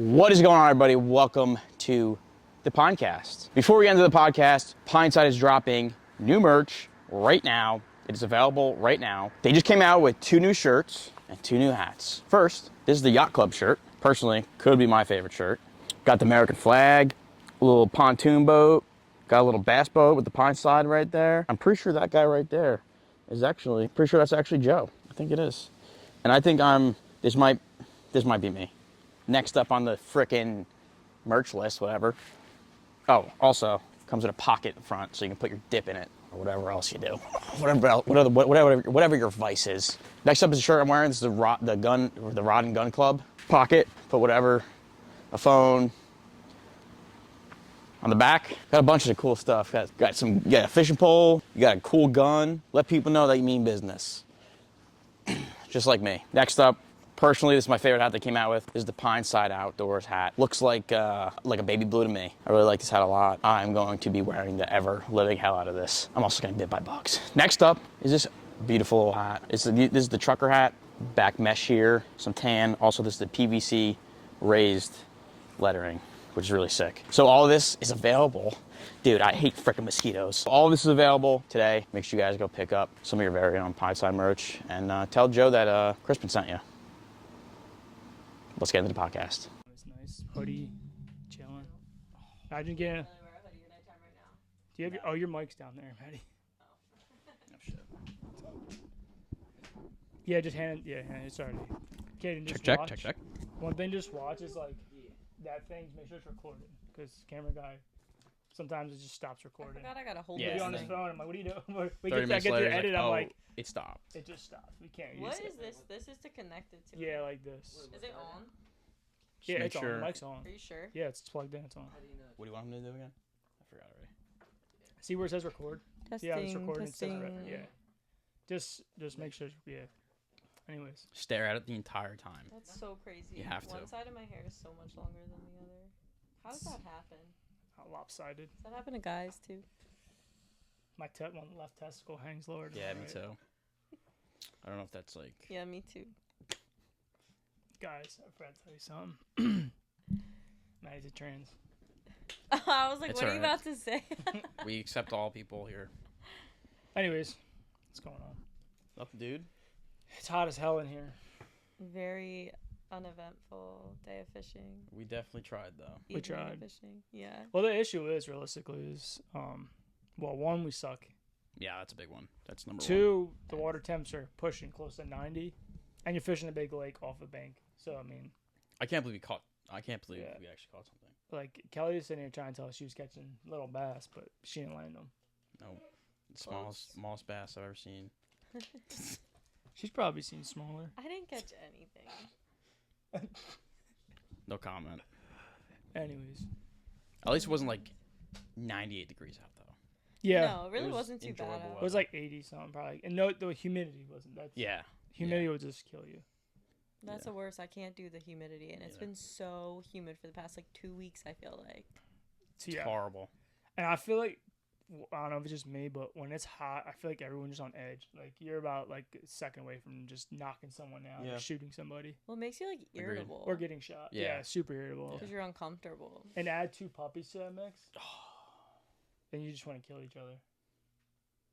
What is going on, everybody? Welcome to the Pinecast. Before we get into the podcast, Pineside is dropping new merch right now. It is available right now. They just came out with 2 new shirts and 2 new hats. First, this is the Yacht Club shirt. Personally, could be my favorite shirt. Got the American flag, a little pontoon boat, got a little bass boat with the Pineside right there. I'm pretty sure that guy right there is actually, pretty sure that's actually Joe. I think it is. And I think this might be me. Next up on the frickin' merch list, whatever. Oh, also comes in a pocket in front, so you can put your dip in it or whatever else you do. Whatever your vice is. Next up is the shirt I'm wearing. This is the Rod and Gun Club pocket. Put whatever, a phone. On the back, got a bunch of cool stuff. You got a fishing pole. You got a cool gun. Let people know that you mean business. Just like me. Next up. Personally, this is my favorite hat they came out with. This is the Pineside Outdoors hat. Looks like a baby blue to me. I really like this hat a lot. I'm going to be wearing the ever-living hell out of this. I'm also getting bit by bugs. Next up is this beautiful hat. This is the trucker hat. Back mesh here, some tan. Also, this is the PVC raised lettering, which is really sick. So all of this is available. Dude, I hate freaking mosquitoes. All of this is available today. Make sure you guys go pick up some of your very own Pineside merch and tell Joe that Crispin sent you. Let's get into the podcast. It's nice. Hoodie, chilling. Imagine getting. Do you have your mic's down there, Maddie? Oh shit. Yeah, just hand it. Yeah, it's already. Okay, just check. One thing, just watch is like that thing. Make sure it's recorded, because camera guy. Sometimes it just stops recording. I forgot I gotta hold He'll this be on his thing. phone. I'm like, what are you doing? We 30 minutes get to later, the edit. like, I'm like, it stopped. it just stops. We can't use What it. is this? This is to connect it to. Yeah, like this. Is it on? Yeah, make it's sure. on. Mic's on. Are you sure? Yeah, it's plugged in. It's on. What do you want him to do again? I forgot already. See where it says record? Testing. Yeah, it's recording. It says Testing. yeah. Just make sure. Yeah. Anyways. Stare at it the entire time. That's so crazy. You have to. One side of my hair is so much longer than the other. How does that happen? Lopsided. Does that happen to guys too? My one left testicle hangs lower. To Yeah, the me right. too. I don't know if that's like. Yeah, me too. Guys, I forgot to tell you something. Maddie's a trans. I was like, It's what are you alright. about to say? We accept all people here. Anyways, what's going on? Nothing, dude. It's hot as hell in here. Very uneventful day of fishing. We definitely tried though. We Evening of tried. fishing. Yeah. Well, the issue is, realistically, is, well, one, we suck. Yeah, that's a big one. That's number 1. 2, the water temps are pushing close to 90, and you're fishing a big lake off a bank. So, I mean, I can't believe we actually caught something. like, Kelly was sitting here trying to tell us she was catching little bass, but she didn't land them. No, smallest bass I've ever seen. She's probably seen smaller. I didn't catch anything. No comment. Anyways. At least it wasn't like 98 degrees out though. Yeah. No, it really was wasn't too bad. enjoyable It was like 80 something, probably. And no, the humidity wasn't. Yeah. Humidity would just kill you. That's the worst. I can't do the humidity, and it's been so humid for the past like 2 weeks. I feel like. It's horrible. And I feel like, I don't know if it's just me, but when it's hot, I feel like everyone's just on edge. Like, you're about like a second away from just knocking someone out or shooting somebody. Well, it makes you like Agreed. irritable. Or getting shot. Yeah, super irritable. Because you're uncomfortable. And add 2 puppies to that mix. Then you just want to kill each other.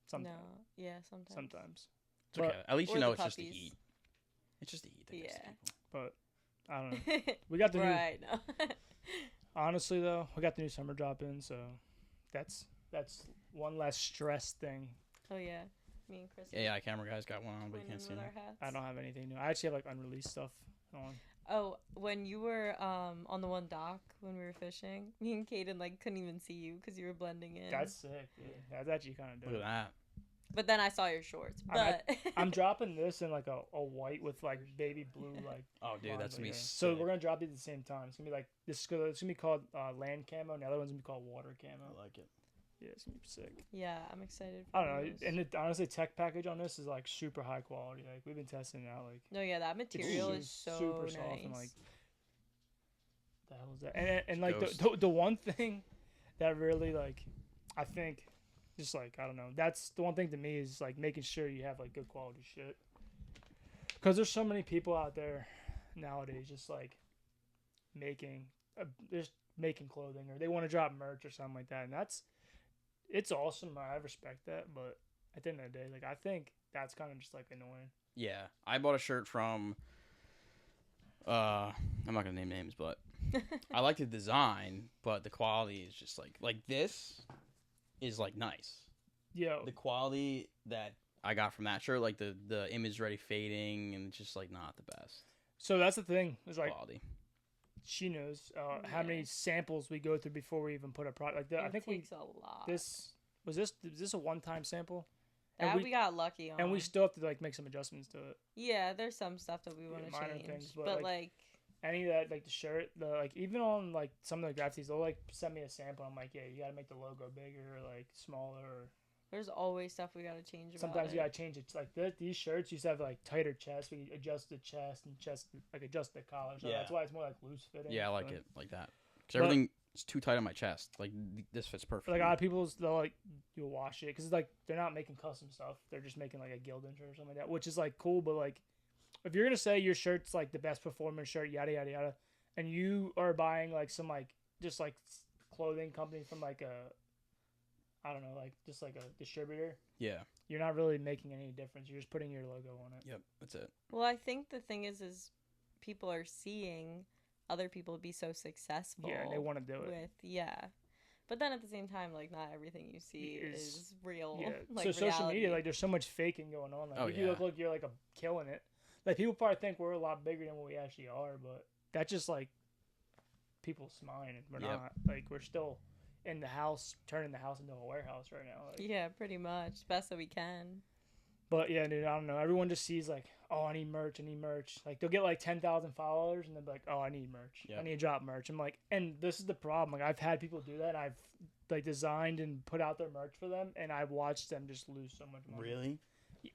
Sometimes. No, yeah, sometimes. Sometimes. It's okay. At least or you know the it's just the puppies. heat. It's just the heat that gets to Yeah. people. But, I don't know. We got the right, no. Honestly, though, we got the new summer drop in, so that's one less stress thing. Oh, yeah. Me and Chris. Yeah, camera guys got one on, but you can't see with them. our hats. I don't have anything new. I actually have, like, unreleased stuff on. Oh, when you were on the one dock when we were fishing, me and Kaden like couldn't even see you because you were blending in. That's sick, dude. That's actually kind of dope. Look at that. But then I saw your shorts. But I'm dropping this in like a white with like baby blue like. Oh, dude, lines that's gonna right be here. sick. So we're gonna drop these at the same time. It's gonna be like it's gonna be called land camo, and the other one's gonna be called water camo. I like it. Yeah, it's gonna be sick. yeah, I'm excited. For I don't know, those. and honestly, tech package on this is like super high quality. Like we've been testing it out. Like No, yeah, that it's material is so super nice. soft and like. The hell is that? And like Ghost. the one thing that really like, I think, just like I don't know. That's the one thing to me is like making sure you have like good quality shit. Because there's so many people out there nowadays just like making just making clothing, or they want to drop merch or something like that, and it's awesome. I respect that, but at the end of the day, like I think that's kind of just like annoying. Yeah, I bought a shirt from. I'm not gonna name names, but I like the design, but the quality is just like this is like nice. Yeah, The quality that I got from that shirt, like the image ready fading, and it's just like not the best so that's the thing. It's like quality. she knows how many samples we go through before we even put a product. Like I think takes a lot. Is this a one-time sample? That we got lucky on. And we still have to like make some adjustments to it. Yeah, there's some stuff that we want to change. Things, but like any of that, like the shirt, like even on like some of the graphics, they'll like send me a sample. I'm like, yeah, you got to make the logo bigger, or like smaller. Or there's always stuff we got to change. Sometimes you got to change it. It's like these shirts used to have like tighter chest. We adjust the chest and like adjust the collar. So that's why it's more like loose fitting. Yeah, I like it like that because everything is too tight on my chest. Like this fits perfect. Like a lot of people, they'll like you'll wash it because like they're not making custom stuff. They're just making like a Gildan shirt or something like that, which is like cool. But like if you're gonna say your shirt's like the best performance shirt, yada yada yada, and you are buying like some like just like clothing company from like a I don't know, like just like a distributor. Yeah. You're not really making any difference. You're just putting your logo on it. Yep, that's it. Well, I think the thing is people are seeing other people be so successful. Yeah, and they want to do it. But then at the same time, like not everything you see is real. Yeah. Like so social reality. media, like there's so much faking going on. Like you look like you're like killing it. Like people probably think we're a lot bigger than what we actually are, but that's just like people's mind, and we're not. Like we're still in the house, turning the house into a warehouse right now. Like, yeah, pretty much. Best that we can. But yeah, dude, I don't know. Everyone just sees like, oh, I need merch. Like they'll get like 10,000 followers, and they'll be like, oh, I need merch. I need to drop merch. I'm like, and this is the problem. Like I've had people do that. And I've like designed and put out their merch for them, and I've watched them just lose so much money. Really?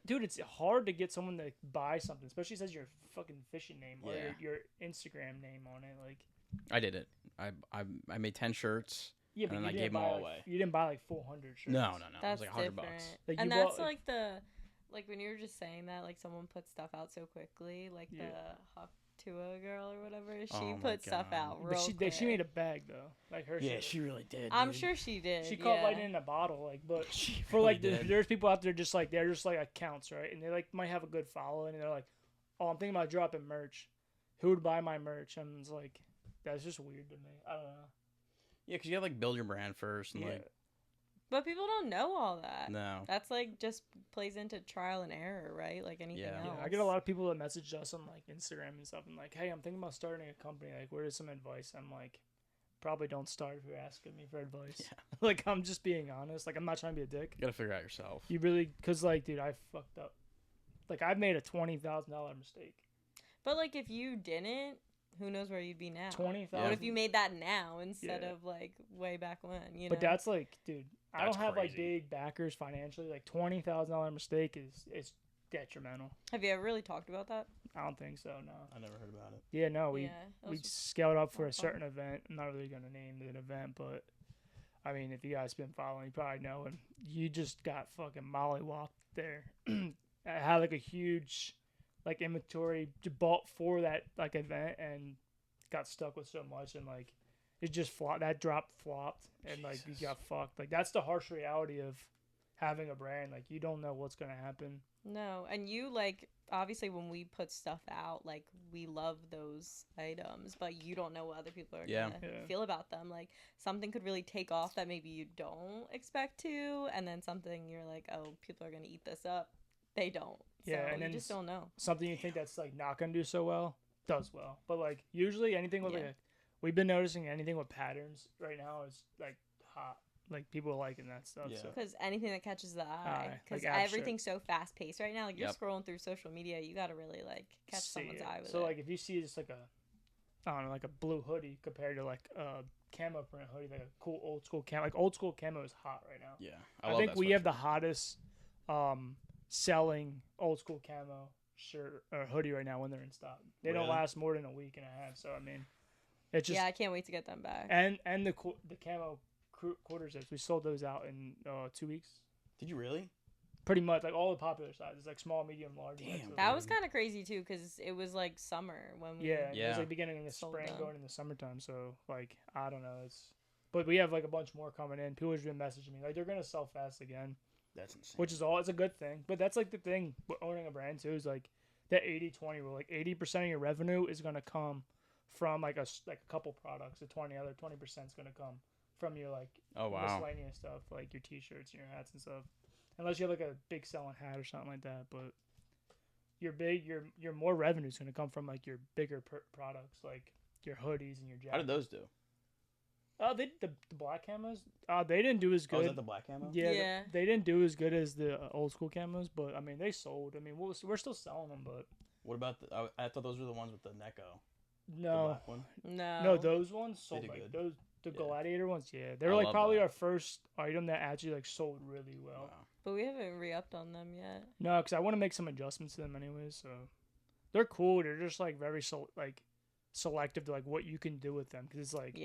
Dude, it's hard to get someone to buy something, especially if it says your fucking fishing name or your Instagram name on it. Like, I did it. I made 10 shirts. Yeah, but and then I gave them all away. You didn't buy like 400 shirts. No. That's it was like $100. Like, and that's like like when you were just saying that, like someone put stuff out so quickly, like the Tua girl or whatever, she put stuff out real quick. She made a bag though, like her. Yeah, shit. she really did. I'm sure she did. She caught lightning in a bottle, like, but she for like there's people out there just like they're just like accounts, right? And they like might have a good following, and they're like, oh, I'm thinking about dropping merch. Who would buy my merch? And it's like, that's just weird to me. I don't know. Yeah, because you have like build your brand first, and like. But people don't know all that. No. That's like just plays into trial and error, right? Like anything else. Yeah, I get a lot of people that message us on like Instagram and stuff and like, hey, I'm thinking about starting a company. Like, where's some advice? I'm like, probably don't start if you're asking me for advice. Yeah. Like, I'm just being honest. Like, I'm not trying to be a dick. You gotta figure out yourself. You really, because like, dude, I fucked up. Like, I've made a $20,000 mistake. But like, if you didn't, who knows where you'd be now? 20,000. What if you made that now instead of like way back when? You know. But that's like, dude, I don't have crazy. like big backers financially. Like $20,000 mistake is detrimental. Have you ever really talked about that? I don't think so. No. I never heard about it. Yeah, no. We scaled up for a certain event. I'm not really gonna name the event, but I mean, if you guys been following, you probably know. And you just got fucking mollywopped there. I had like a huge like inventory bought for that like event and got stuck with so much, and like it just flopped. That drop flopped, and like you got fucked. Like that's the harsh reality of having a brand. Like you don't know what's gonna happen. No, and you like obviously when we put stuff out, like we love those items, but you don't know what other people are gonna feel about them. Like something could really take off that maybe you don't expect to, and then something you're like, oh, people are gonna eat this up. They don't. Yeah, so and then you just don't know. Something you think that's like not gonna do so well does well, but like usually anything with like we've been noticing anything with patterns right now is like hot. Like people are liking that stuff. Yeah. Because anything that catches the eye. Because like everything's so fast paced right now. Like you're scrolling through social media, you gotta really like catch someone's eye with it. So like if you see just like I don't know, like a blue hoodie compared to like a camo print hoodie, like a cool old school camo. Like old school camo is hot right now. Yeah, I think we have the hottest selling old school camo shirt or hoodie right now when they're in stock. They don't last more than a week and a half. So I mean, it's just I can't wait to get them back. And the camo quarter zips, we sold those out in 2 weeks. Did you really? pretty much like all the popular sizes, like small, medium, large. Damn. That was kind of crazy too, because it was like summer when we. Yeah, it was like beginning of the sold spring, them. going in the summertime. So like I don't know, but we have like a bunch more coming in. People have been messaging me like they're gonna sell fast again. That's insane. Which is it's a good thing. But that's like the thing with owning a brand too is like that 80-20 rule. Like 80% of your revenue is gonna come from like a couple products. The 20% is gonna come from your like miscellaneous stuff, like your t-shirts and your hats and stuff. Unless you have like a big selling hat or something like that, but your more revenue is gonna come from like your bigger products, like your hoodies and your jackets. How did those do? The black camos. They didn't do as good. Oh, was that the black camo? Yeah. They didn't do as good as the old school camos, but I mean they sold. I mean we're still selling them, but What about I thought those were the ones with the Necco. no, The black one? no, those ones sold did like good. the Gladiator ones. Yeah, they were I like love probably that. our first item that actually like sold really well. Wow. But we haven't re-upped on them yet. No, because I want to make some adjustments to them anyways. So they're cool. They're just like very selective to like what you can do with them, because it's like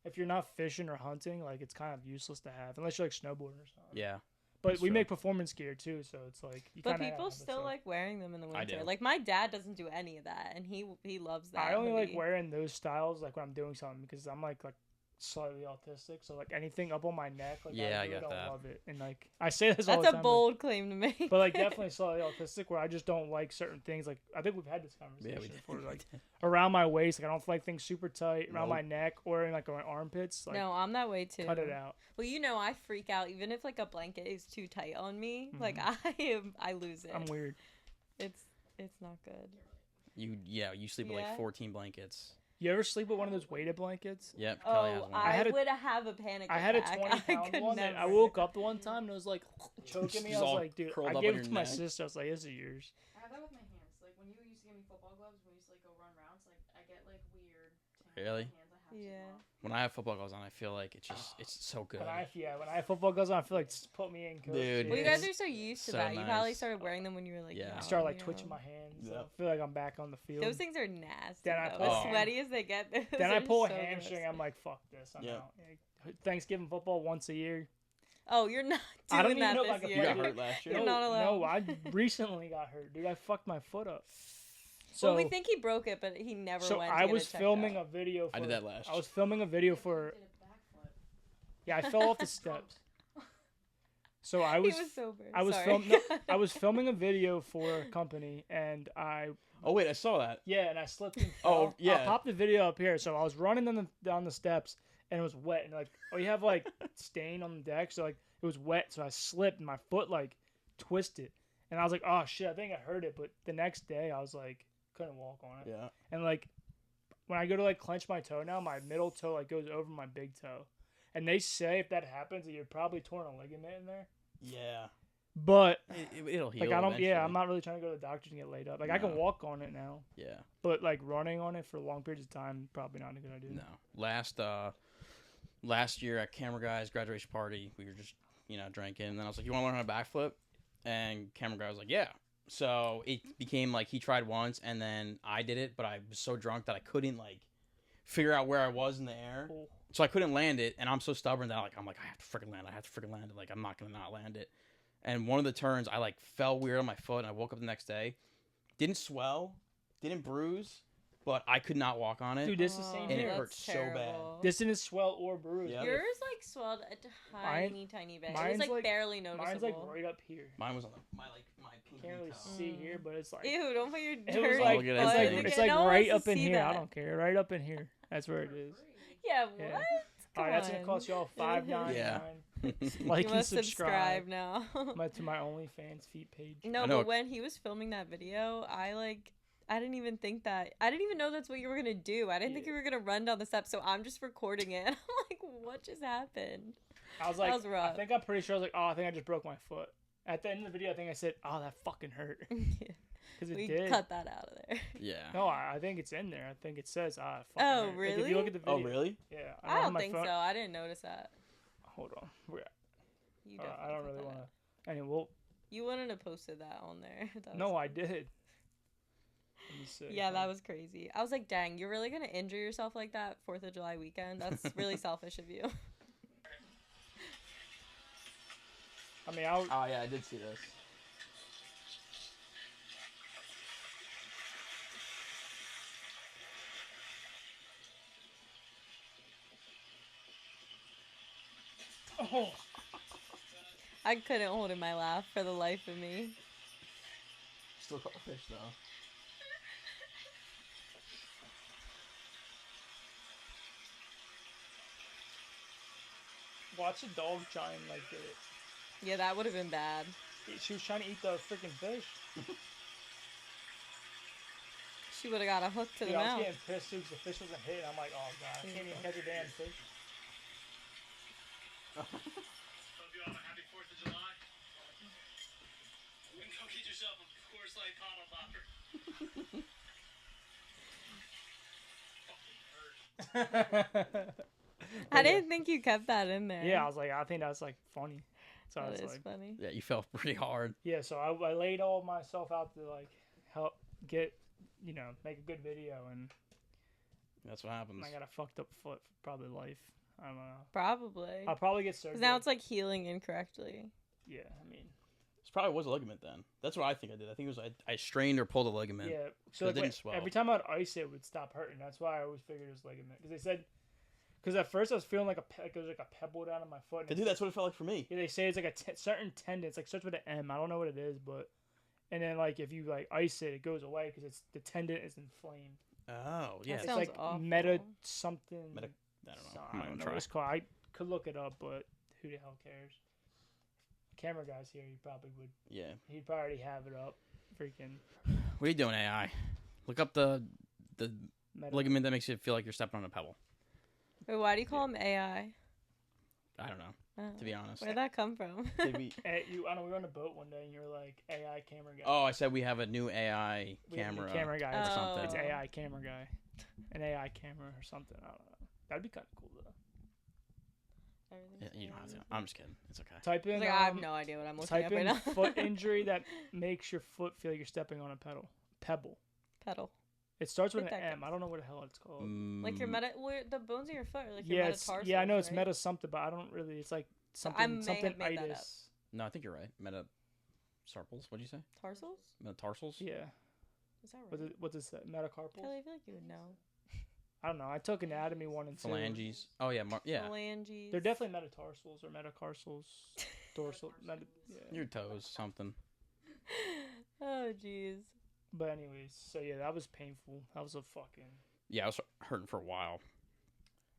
if you're not fishing or hunting, like it's kind of useless to have unless you're like snowboarding or something. Yeah. But we make performance gear too, so it's like. But people still like wearing them in the winter. I do. Like my dad doesn't do any of that, and he loves that. I only hoodie. like wearing those styles like when I'm doing something, because I'm like slightly autistic, so like anything up on my neck, like I really don't love it. And like I say this all the time. That's a bold claim to make. But like definitely slightly autistic, where I just don't like certain things. Like I think we've had this conversation before. Like around my waist, like I don't like things super tight around my neck or in like my armpits. Like, no, I'm that way too. Cut it out. Well, I freak out even if like a blanket is too tight on me. Mm-hmm. Like I lose it. I'm weird. It's not good. You sleep with like 14 blankets. You ever sleep with one of those weighted blankets? Yep. Kelly has one. I would have a panic attack. I had a 20-pound one that I woke up the one time and it was like choking me. I was like, dude, I gave it to my sister. I was like, this is yours. I have that with my hands. Like when you used to give me football gloves, when we used to like go run routes, like I get like weird. Really? Hands. I have to When I have football gloves on, I feel like it's so good. When I have football gloves on, I feel like just put me in, coach. Dude. Well, you guys are so used to So that. You probably nice. started wearing them when you were like I started like twitching my hands. Yep. I feel like I'm back on the field. Those things are nasty. Then I though. As sweaty as they get. Then I pull a so hamstring. gross. I'm like, fuck this. I'm out. Thanksgiving football once a year. Oh, you're not I don't doing even that know if I this could year. You got hurt last year? You're not allowed. No, I recently got hurt, dude. I fucked my foot up. So Well, we think he broke it, but he never so went. To I get was it checked filming out. a video. I did that last. I was filming a video for. Yeah, I fell off the steps. So I was. He was sober. I was Sorry. I was filming a video for a company, and I. Oh wait, I saw that. Yeah, and I slipped and Oh, fell. yeah. I'll pop the video up here. So I was running down the steps, and it was wet, and like, you have like stain on the deck, so like it was wet, so I slipped, and my foot like twisted, and I was like, oh shit, I think I hurt it. But the next day, I was like, couldn't walk on it. Yeah. And like, when I go to like clench my toe now, my middle toe like goes over my big toe, and they say if that happens, that you're probably torn a ligament in there. Yeah. But It'll heal. like I don't. eventually. Yeah, I'm not really trying to go to the doctor and get laid up. Like I can No. walk on it now. Yeah. But like running on it for long periods of time, probably not a good idea. No. Last year at Camera Guy's graduation party, we were just drinking, and then I was like, "You want to learn how to backflip?" And Camera Guy was like, "Yeah." So it became like he tried once, and then I did it, but I was so drunk that I couldn't like figure out where I was in the air, so I couldn't land it. And I'm so stubborn that I'm like, I have to freaking land it. Like I'm not gonna not land it. And one of the turns, I like fell weird on my foot, and I woke up the next day, didn't swell, didn't bruise, but I could not walk on it. Dude, this is the same And it here. hurt That's so bad. terrible. This didn't swell or bruise. Yeah. Yours like swelled a tiny bit. It was mine's like barely noticeable. Mine's like right up here. Mine was on my pinky Can't really toe. see here, but it's like Ew! Don't put your it was dirty like look at it's that like, thing. it's like No one right wants up to in see here. I that. don't care. Right up in here. That's where it is. Yeah. Yeah. What? All right, that's gonna on. cost y'all $5.99. Yeah. Like You and must subscribe now. to my OnlyFans feet page. No, I know. but when he was filming that video, I didn't even think that. I didn't even know that's what you were gonna do. I didn't think you were gonna run down the steps. So I'm just recording it. I'm like, what just happened? I was like, That was rough. I think I'm pretty sure I was like, oh, I think I just broke my foot. At the end of the video, I think I said, oh, that fucking hurt. Because it We did. cut that out of there. Yeah. No, I think it's in there. I think it says, it fucking Oh, hurt. Like, if really? you look at the video. Oh, really? Yeah. I have don't my think phone. so. I didn't notice that. Hold on. You I definitely don't put really that want out. to. Anyway, well, You wouldn't have posted that on there. That no, was- I did. Let me see. Yeah, that was crazy. I was like, dang, you're really gonna injure yourself like that 4th of July weekend? That's really selfish of you. I mean, Oh yeah, I did see this. oh, I couldn't hold in my laugh for the life of me. Still caught a fish though. watch a dog trying like it. Yeah, that would have been bad. She was trying to eat the freaking fish. She would have got a hook to the Dude, I was mouth. getting pissed too because the fish wasn't hitting. I'm like, oh god, I can't even catch a damn fish. Hope you all have a happy 4th of July. And go get yourself a Coors Light bottle popper. I didn't think you kept that in there. Yeah, I was like, I think that's like funny. So that it's is like, funny. Yeah, you fell pretty hard. yeah. So I laid all myself out to like help get, make a good video, and That's what happens. I got a fucked up foot for probably life. I don't know. Probably. I'll probably get surgery. Because now it's like healing incorrectly. Yeah, I mean, This probably was a ligament then. That's what I think I did. I think it was I strained or pulled a ligament. yeah. So So it didn't swell. every time I'd ice it would stop hurting. That's why I always figured it was ligament. Because they said, because at first I was feeling like it was like a pebble down on my foot. and Dude, that's what it felt like for me. Yeah, they say it's like a certain tendon. It's like starts with an M. I don't know what it is, but and then like if you like ice it, it goes away because it's the tendon is inflamed. Oh, yeah. It's Sounds like awful. meta something. I don't know. So, I'm I not don't gonna know try. what it's called. I could look it up, but who the hell cares? Camera guy's here. He probably would. Yeah. He'd probably already have it up. Freaking What are you doing, AI? Look up the meta. ligament that makes you feel like you're stepping on a pebble. Wait, why do you call him AI? I don't know, Oh. to be honest. Where'd that come from? Maybe. I don't know. We were on a boat one day, and you were like AI camera guy. Oh, I said we have a new AI We have a new camera. camera guy. or It's, something. it's AI camera guy. An AI camera or something. I don't know. That'd be kind of cool though. Yeah, you don't have to. I'm just kidding. It's okay. Type in. Like, I have no idea what I'm looking Type at right in now. foot injury that makes your foot feel like you're stepping on a pebble. Pedal. It starts with Think an that M. counts. I don't know what the hell it's called. Like your the bones of your foot, are like your Yeah, metatarsals. yeah, I know it's right? meta something, but I don't really. It's like So I something may something have made that up. itis. No, I think you're right. Metacarpals. What'd you say? Tarsals? Metatarsals? Yeah. Is that right? What's this? Metacarpals? Kelly, I feel like you would know. I don't know. I took anatomy 1 and 2. Phalanges. Oh yeah, yeah. Phalanges. They're definitely metatarsals or metacarsals. Dorsal. Yeah. Your toes, something. Oh, jeez. But anyways, so yeah, that was painful. That was a fucking. Yeah, I was hurting for a while.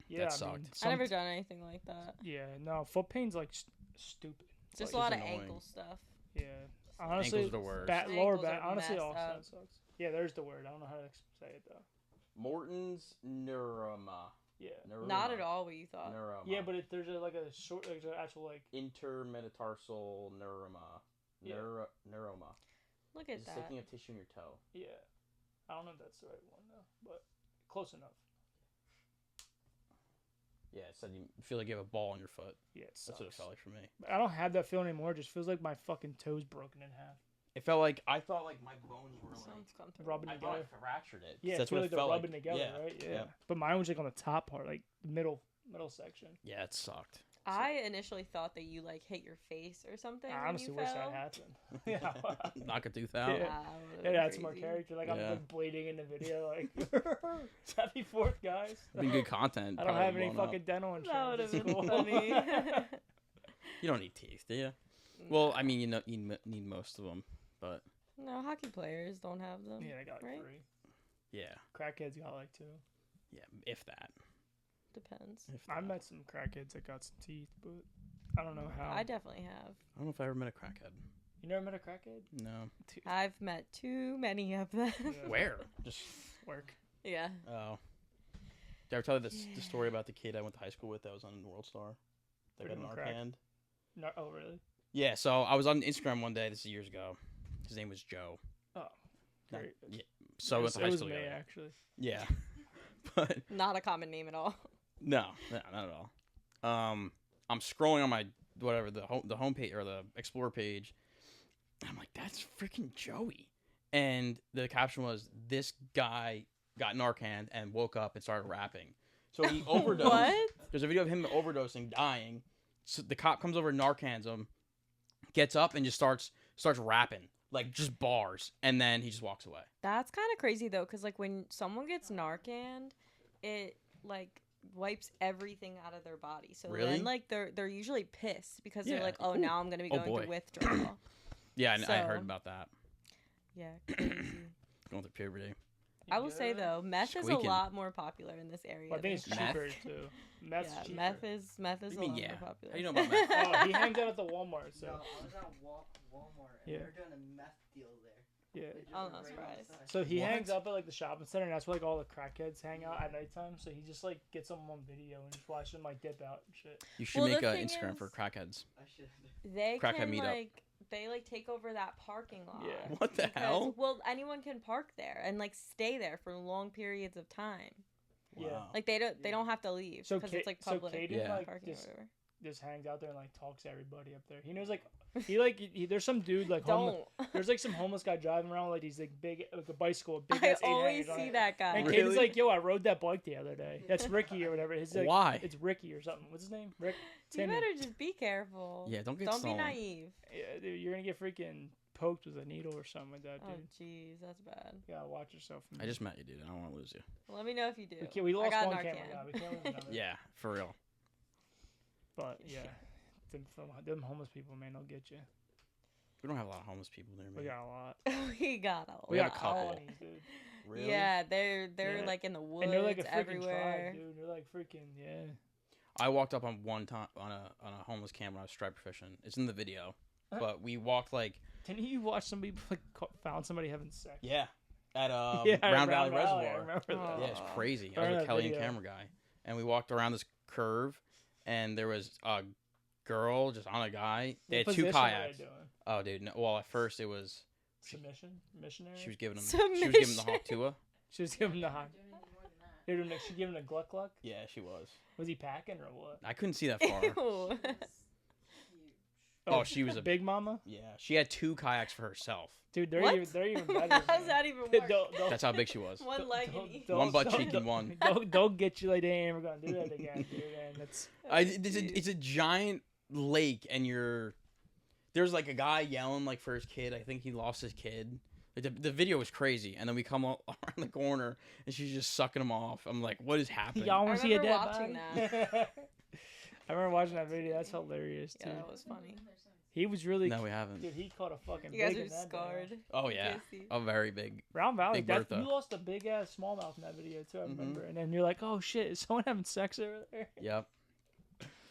Yeah, That I sucked. mean, I never done anything like that. Yeah, no, foot pain's like stupid. It's Just a like, lot of annoying. ankle stuff. yeah. Honestly, Ankles are the worst. lower Ankles back. are Honestly, messed all up. that sucks. Yeah, there's the word. I don't know how to say it though. Morton's neuroma. Yeah. Not at all what you thought. Neuroma. Yeah, but there's like a short, there's an actual like. Intermetatarsal neuroma. Yeah. Neuroma. Look It's at that. sticking of tissue in your toe. Yeah. I don't know if that's the right one though, but close enough. Yeah, it said you feel like you have a ball on your foot. Yeah, it That's what it sucks. felt like for me. But I don't have that feeling anymore. It just feels like my fucking toes broken in half. It felt like I thought like my bones were like Sounds comfortable. Rubbing I thought together. I fractured it. Yeah, that's feel what like it they're felt rubbing like. together, Yeah. right? Yeah. Yeah. But mine was like on the top part, like middle section. Yeah, it sucked. I initially thought that you like hit your face or something. I when honestly you wish fell. that happened. Yeah. Knock a tooth out. Yeah. That would've Yeah, been that's more crazy. character. Like I'm Yeah. like bleeding in the video. Like happy 4th, guys. Been good content. I don't probably have any blown up. fucking dental That insurance. would have It's been cool. funny. You don't need teeth, do you? Well, I mean, you need most of them, but No, hockey players don't have them. Yeah, I got like Right? 3. yeah, Crackheads got like 2. yeah, if that. Depends. If I that. met some crackheads that got some teeth, but I don't know how. I definitely have. I don't know if I ever met a crackhead. You never met a crackhead? No. I've met too many of them. Yeah. Where? Just Work. Yeah. oh. Did I ever tell you the story about the kid I went to high school with that was on World Star? That got an Doing crack? Narcan? No, oh, really? Yeah, so I was on Instagram one day, this is years ago. His name was Joe. Oh, Not- great. yeah. So I went to high it was school me, together. actually. Yeah. But Not a common name at all. no, not at all. I'm scrolling on my whatever the homepage or the Explore page. And I'm like, that's freaking Joey. And the caption was, "This guy got Narcan and woke up and started rapping." So he overdosed. What? There's a video of him overdosing, dying. So the cop comes over and Narcans him. gets up and just starts rapping, like just bars, and then he just walks away. That's kind of crazy though, because like when someone gets Narcaned, it like wipes everything out of their body. So Really? then like they're usually pissed because Yeah. they're like, oh, now I'm gonna be Oh, going boy. through withdrawal. Yeah, and I So- heard about that. Yeah, crazy. Going through puberty. You I will say good? though, meth is a Squeaking. lot more popular in this area. But I think it's than Meth? cheaper too. Meth's yeah, cheaper. meth is What do a you mean, lot yeah? more popular. How do you know about meth? Oh, he hangs out at the Walmart, so No, I was at Walmart and Yeah. they're doing a meth deal there. yeah. They just I'm were not right surprised. outside. So he What? hangs up at like the shopping center, and that's where like all the crackheads hang out at nighttime. So he just like gets them on video and just watch them like dip out and shit. You should Well, make the an thing Instagram for is- crackheads. I should. They Crackhead can meetup. like they like take over that parking lot. Yeah. What the Because, hell? well, anyone can park there and like stay there for long periods of time. Yeah. Wow. Like they don't have to leave So because it's like so public Caden Yeah. like parking or just whatever. hangs out there and like talks to everybody up there. He knows like there's some dude like Don't. there's like some homeless guy driving around with like these like big like a bicycle, big I ass eight always hangers on see it. that guy. And Really? Caden's like, yo, I rode that bike the other day. That's Ricky or whatever. His like, Why? It's Ricky or something. What's his name? Rick. You Timmy. better just be careful. Yeah, don't get Don't stolen. be naive. Yeah, dude, you're gonna get freaking poked with a needle or something like that, Oh dude. jeez, that's bad. You gotta watch yourself. I just met you, dude. I don't want to lose you. Well, let me know if you do. We I lost got one Narcan. camera guy. We can't lose another. Yeah, for real. But yeah, them homeless people, man, they'll get you. We don't have a lot of homeless people there, We man. got a lot. we got a We got got a couple. colonies, dude. Really? Yeah, they're Yeah. like in the woods And they're like a freaking everywhere. tribe, dude. They're like freaking I walked up on one time on a homeless camp when I was striper fishing. It's in the video, but we walked like Didn't you watch somebody like found somebody having sex? at Yeah, Round Valley I Reservoir. remember that. Oh. Yeah, it's crazy. I I was remember with that Kelly and video. camera guy, and we walked around this curve, and there was a girl just on a guy. They What had two position were they kayaks. doing? Oh, dude. No, well, at first it was Submission, missionary. she was giving him the Submission. hawk tua. She was giving him the high. Doing anything more than that. They were doing. She giving him a gluck gluck. Yeah, she was. Was he packing or what? I couldn't see that far. Ew. Huge. Oh, she was a big mama. Yeah, she had two kayaks for herself. Dude, they're What? even better. How's that even Don't- work? don't- That's how big she was. One leg in each. don't- One butt don't- cheek and one. Don't get you like they ain't ever gonna do that again, dude. And it's It's a giant lake, and there's like a guy yelling like for his kid. I think he lost his kid. Like, the video was crazy, and then we come around the corner, and she's just sucking him off. I'm like, what is happening? y'all want to see a remember dead watching body? I remember watching that video. That's hilarious, Yeah, dude. that was funny. He was really. No, we haven't. Dude, he caught a fucking. You guys big are in that scarred. video. Oh yeah, Pissy. a very big. Round Valley, Big that, Bertha. you lost a big ass smallmouth in that video too. I Mhm. remember, and then you're like, "Oh shit, is someone having sex over there?" Yep.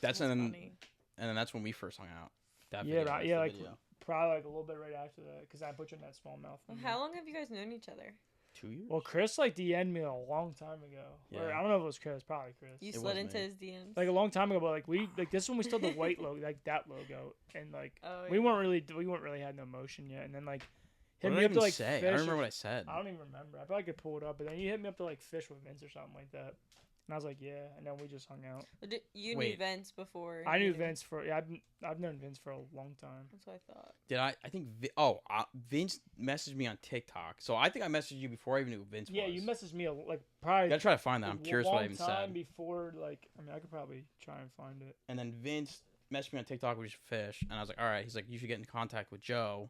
That's and then funny. that's when we first hung out. That Yeah, video right, was yeah, the like video. probably like a little bit right after that, because I put you in that smallmouth. Well, how long have you guys known each other? 2 years. Well, Chris like DM'd me a long time ago. Or Yeah. I don't know if it was Chris, probably Chris. You It slid was into me. his DMs. Like a long time ago, but like we like this one we still had the white logo, like that logo, and like Oh, we yeah. weren't really had no motion yet, and then like What hit did me I up to even like say? fish. I don't remember or- what I said. I don't even remember. I probably could pull it up, but then you hit me up to like fish with Vince or something like that, and I was like, yeah, and then we just hung out. You knew Wait. Vince before. I he knew Vince for I've known Vince for a long time. That's what I thought. Did I think? Vince messaged me on TikTok, so I think I messaged you before I even knew who Vince Yeah, was. you messaged me like I probably. gotta try to find that. a I'm curious what I long even time said. before, like, I mean, I could probably try and find it. And then Vince messaged me on TikTok, we should fish, and I was like, all right. He's like, you should get in contact with Joe.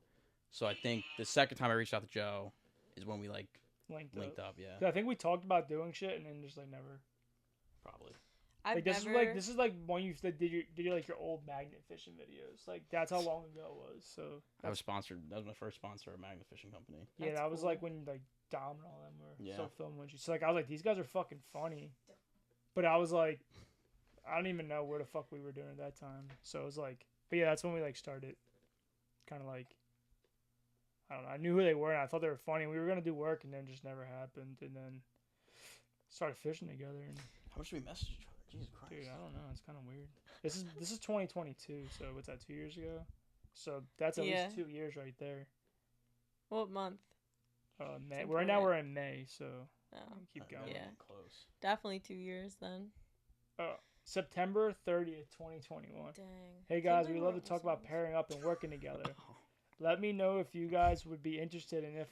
So I think the second time I reached out to Joe is when we like linked up. Yeah, 'Cause I think we talked about doing shit and then just like never. probably. I've Like never. this is like when you did your like your old magnet fishing videos. Like that's how long ago it was. So I was sponsored. That was my first sponsor, a Magna Fishing Company. yeah, That's that was cool. like when like Dom and all them were Yeah. still filming with you. So like I was like, these guys are fucking funny, but I was like, I don't even know where the fuck we were doing at that time. So it was like, but yeah, that's when we like started, kind of like. I don't know. I knew who they were and I thought they were funny. We were gonna do work and then it just never happened. And then started fishing together. And How much did we message each other? Jesus Christ. dude, I don't know. It's kind of weird. This is 2022. So what's that? 2 years ago. So that's at Yeah. least 2 years right there. What month? May. It's Right now important. we're in May. So Oh, keep going. Yeah. Close. definitely 2 years then. September 30th, 2021. Dang. Hey Can't guys, believe we we're love to almost talk about almost- pairing up and working together. Let me know if you guys would be interested, and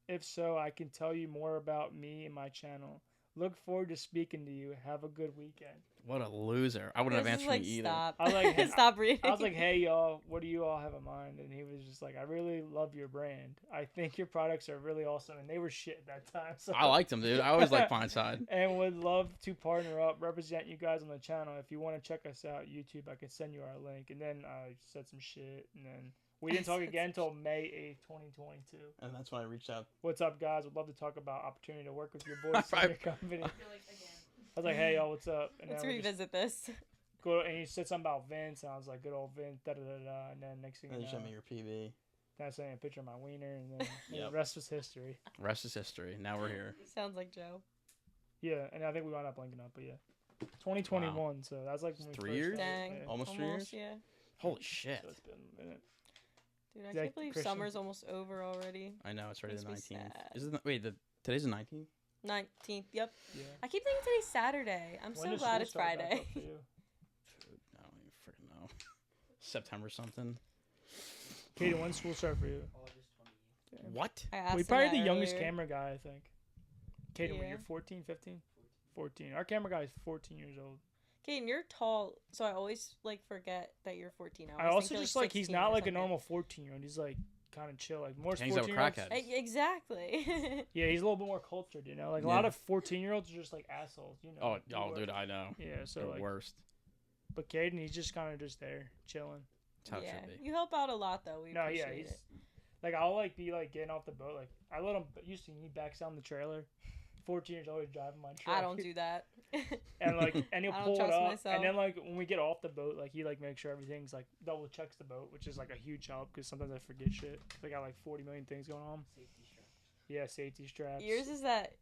if so, I can tell you more about me and my channel. Look forward to speaking to you. Have a good weekend. What a loser. I wouldn't have This is answered like, me either. stop. I was like, hey, Stop reading. I was like, hey y'all, what do you all have in mind? And he was just like, I really love your brand. I think your products are really awesome, and they were shit at that time. So. I liked him, dude. I always liked Pineside. And would love to partner up, represent you guys on the channel. If you want to check us out, YouTube, I can send you our link. And then I said some shit, and then we didn't talk again until May 8th, 2022. And that's when I reached out. What's up, guys? Would love to talk about opportunity to work with your boys in your company. I feel like again. I was like, hey y'all, what's up? And Let's then we just revisit this. go, and he said something about Vince, and I was like, good old Vince, da da da da. And then next thing And you you know, sent me your PB. then I sent him a picture of my wiener, and then Yep. the rest was history. Rest is history. Now we're here. Sounds like Joe. Yeah, and I think we wound up linking up, but yeah. 2021, so that's like when we 3 first years? started, Dang. yeah. Almost 3 years? Yeah. Holy shit. So it's been a minute. Dude, I Zach can't believe Christian. summer's almost over already. I know, it's already the Makes me 19th. sad. Is it today's the 19th? 19th. Yep. Yeah. I keep thinking today's Saturday. I'm When so does glad school it's start back Friday. up for you? I don't even freaking know. September something. Katie, when school start for you? August 20th. Damn. What? I asked We him probably that the youngest earlier. camera guy, I think. Katie, when Yeah. you're 14, 15? 14. Our camera guy is 14 years old. Okay, and you're tall, so I always like forget that you're 14. I always also think you're, just like he's 16 not or like a something. normal 14-year-old. He's like kind of chill. Like most Hangs out with 14-year-olds. crackheads. Exactly. Yeah, he's a little bit more cultured, you know. Like a Yeah. lot of 14-year-olds are just like assholes, you know. Oh, like, oh, dude, I know. Yeah, so They're like, worst. but Caden, he's just kind of just there chilling. That's how it yeah, should be. you help out a lot though. We No, yeah, appreciate he's it. like I'll like be like getting off the boat. Like I let him. Used to he backs down the trailer. 14 years old, he's driving my truck. I don't do that. And like, and he'll I don't pull it trust up, myself. and then like when we get off the boat, like he like makes sure everything's like double checks the boat, which is like a huge help because sometimes I forget shit. I got like 40 million things going on. Safety straps. Yeah, safety straps. Yours is that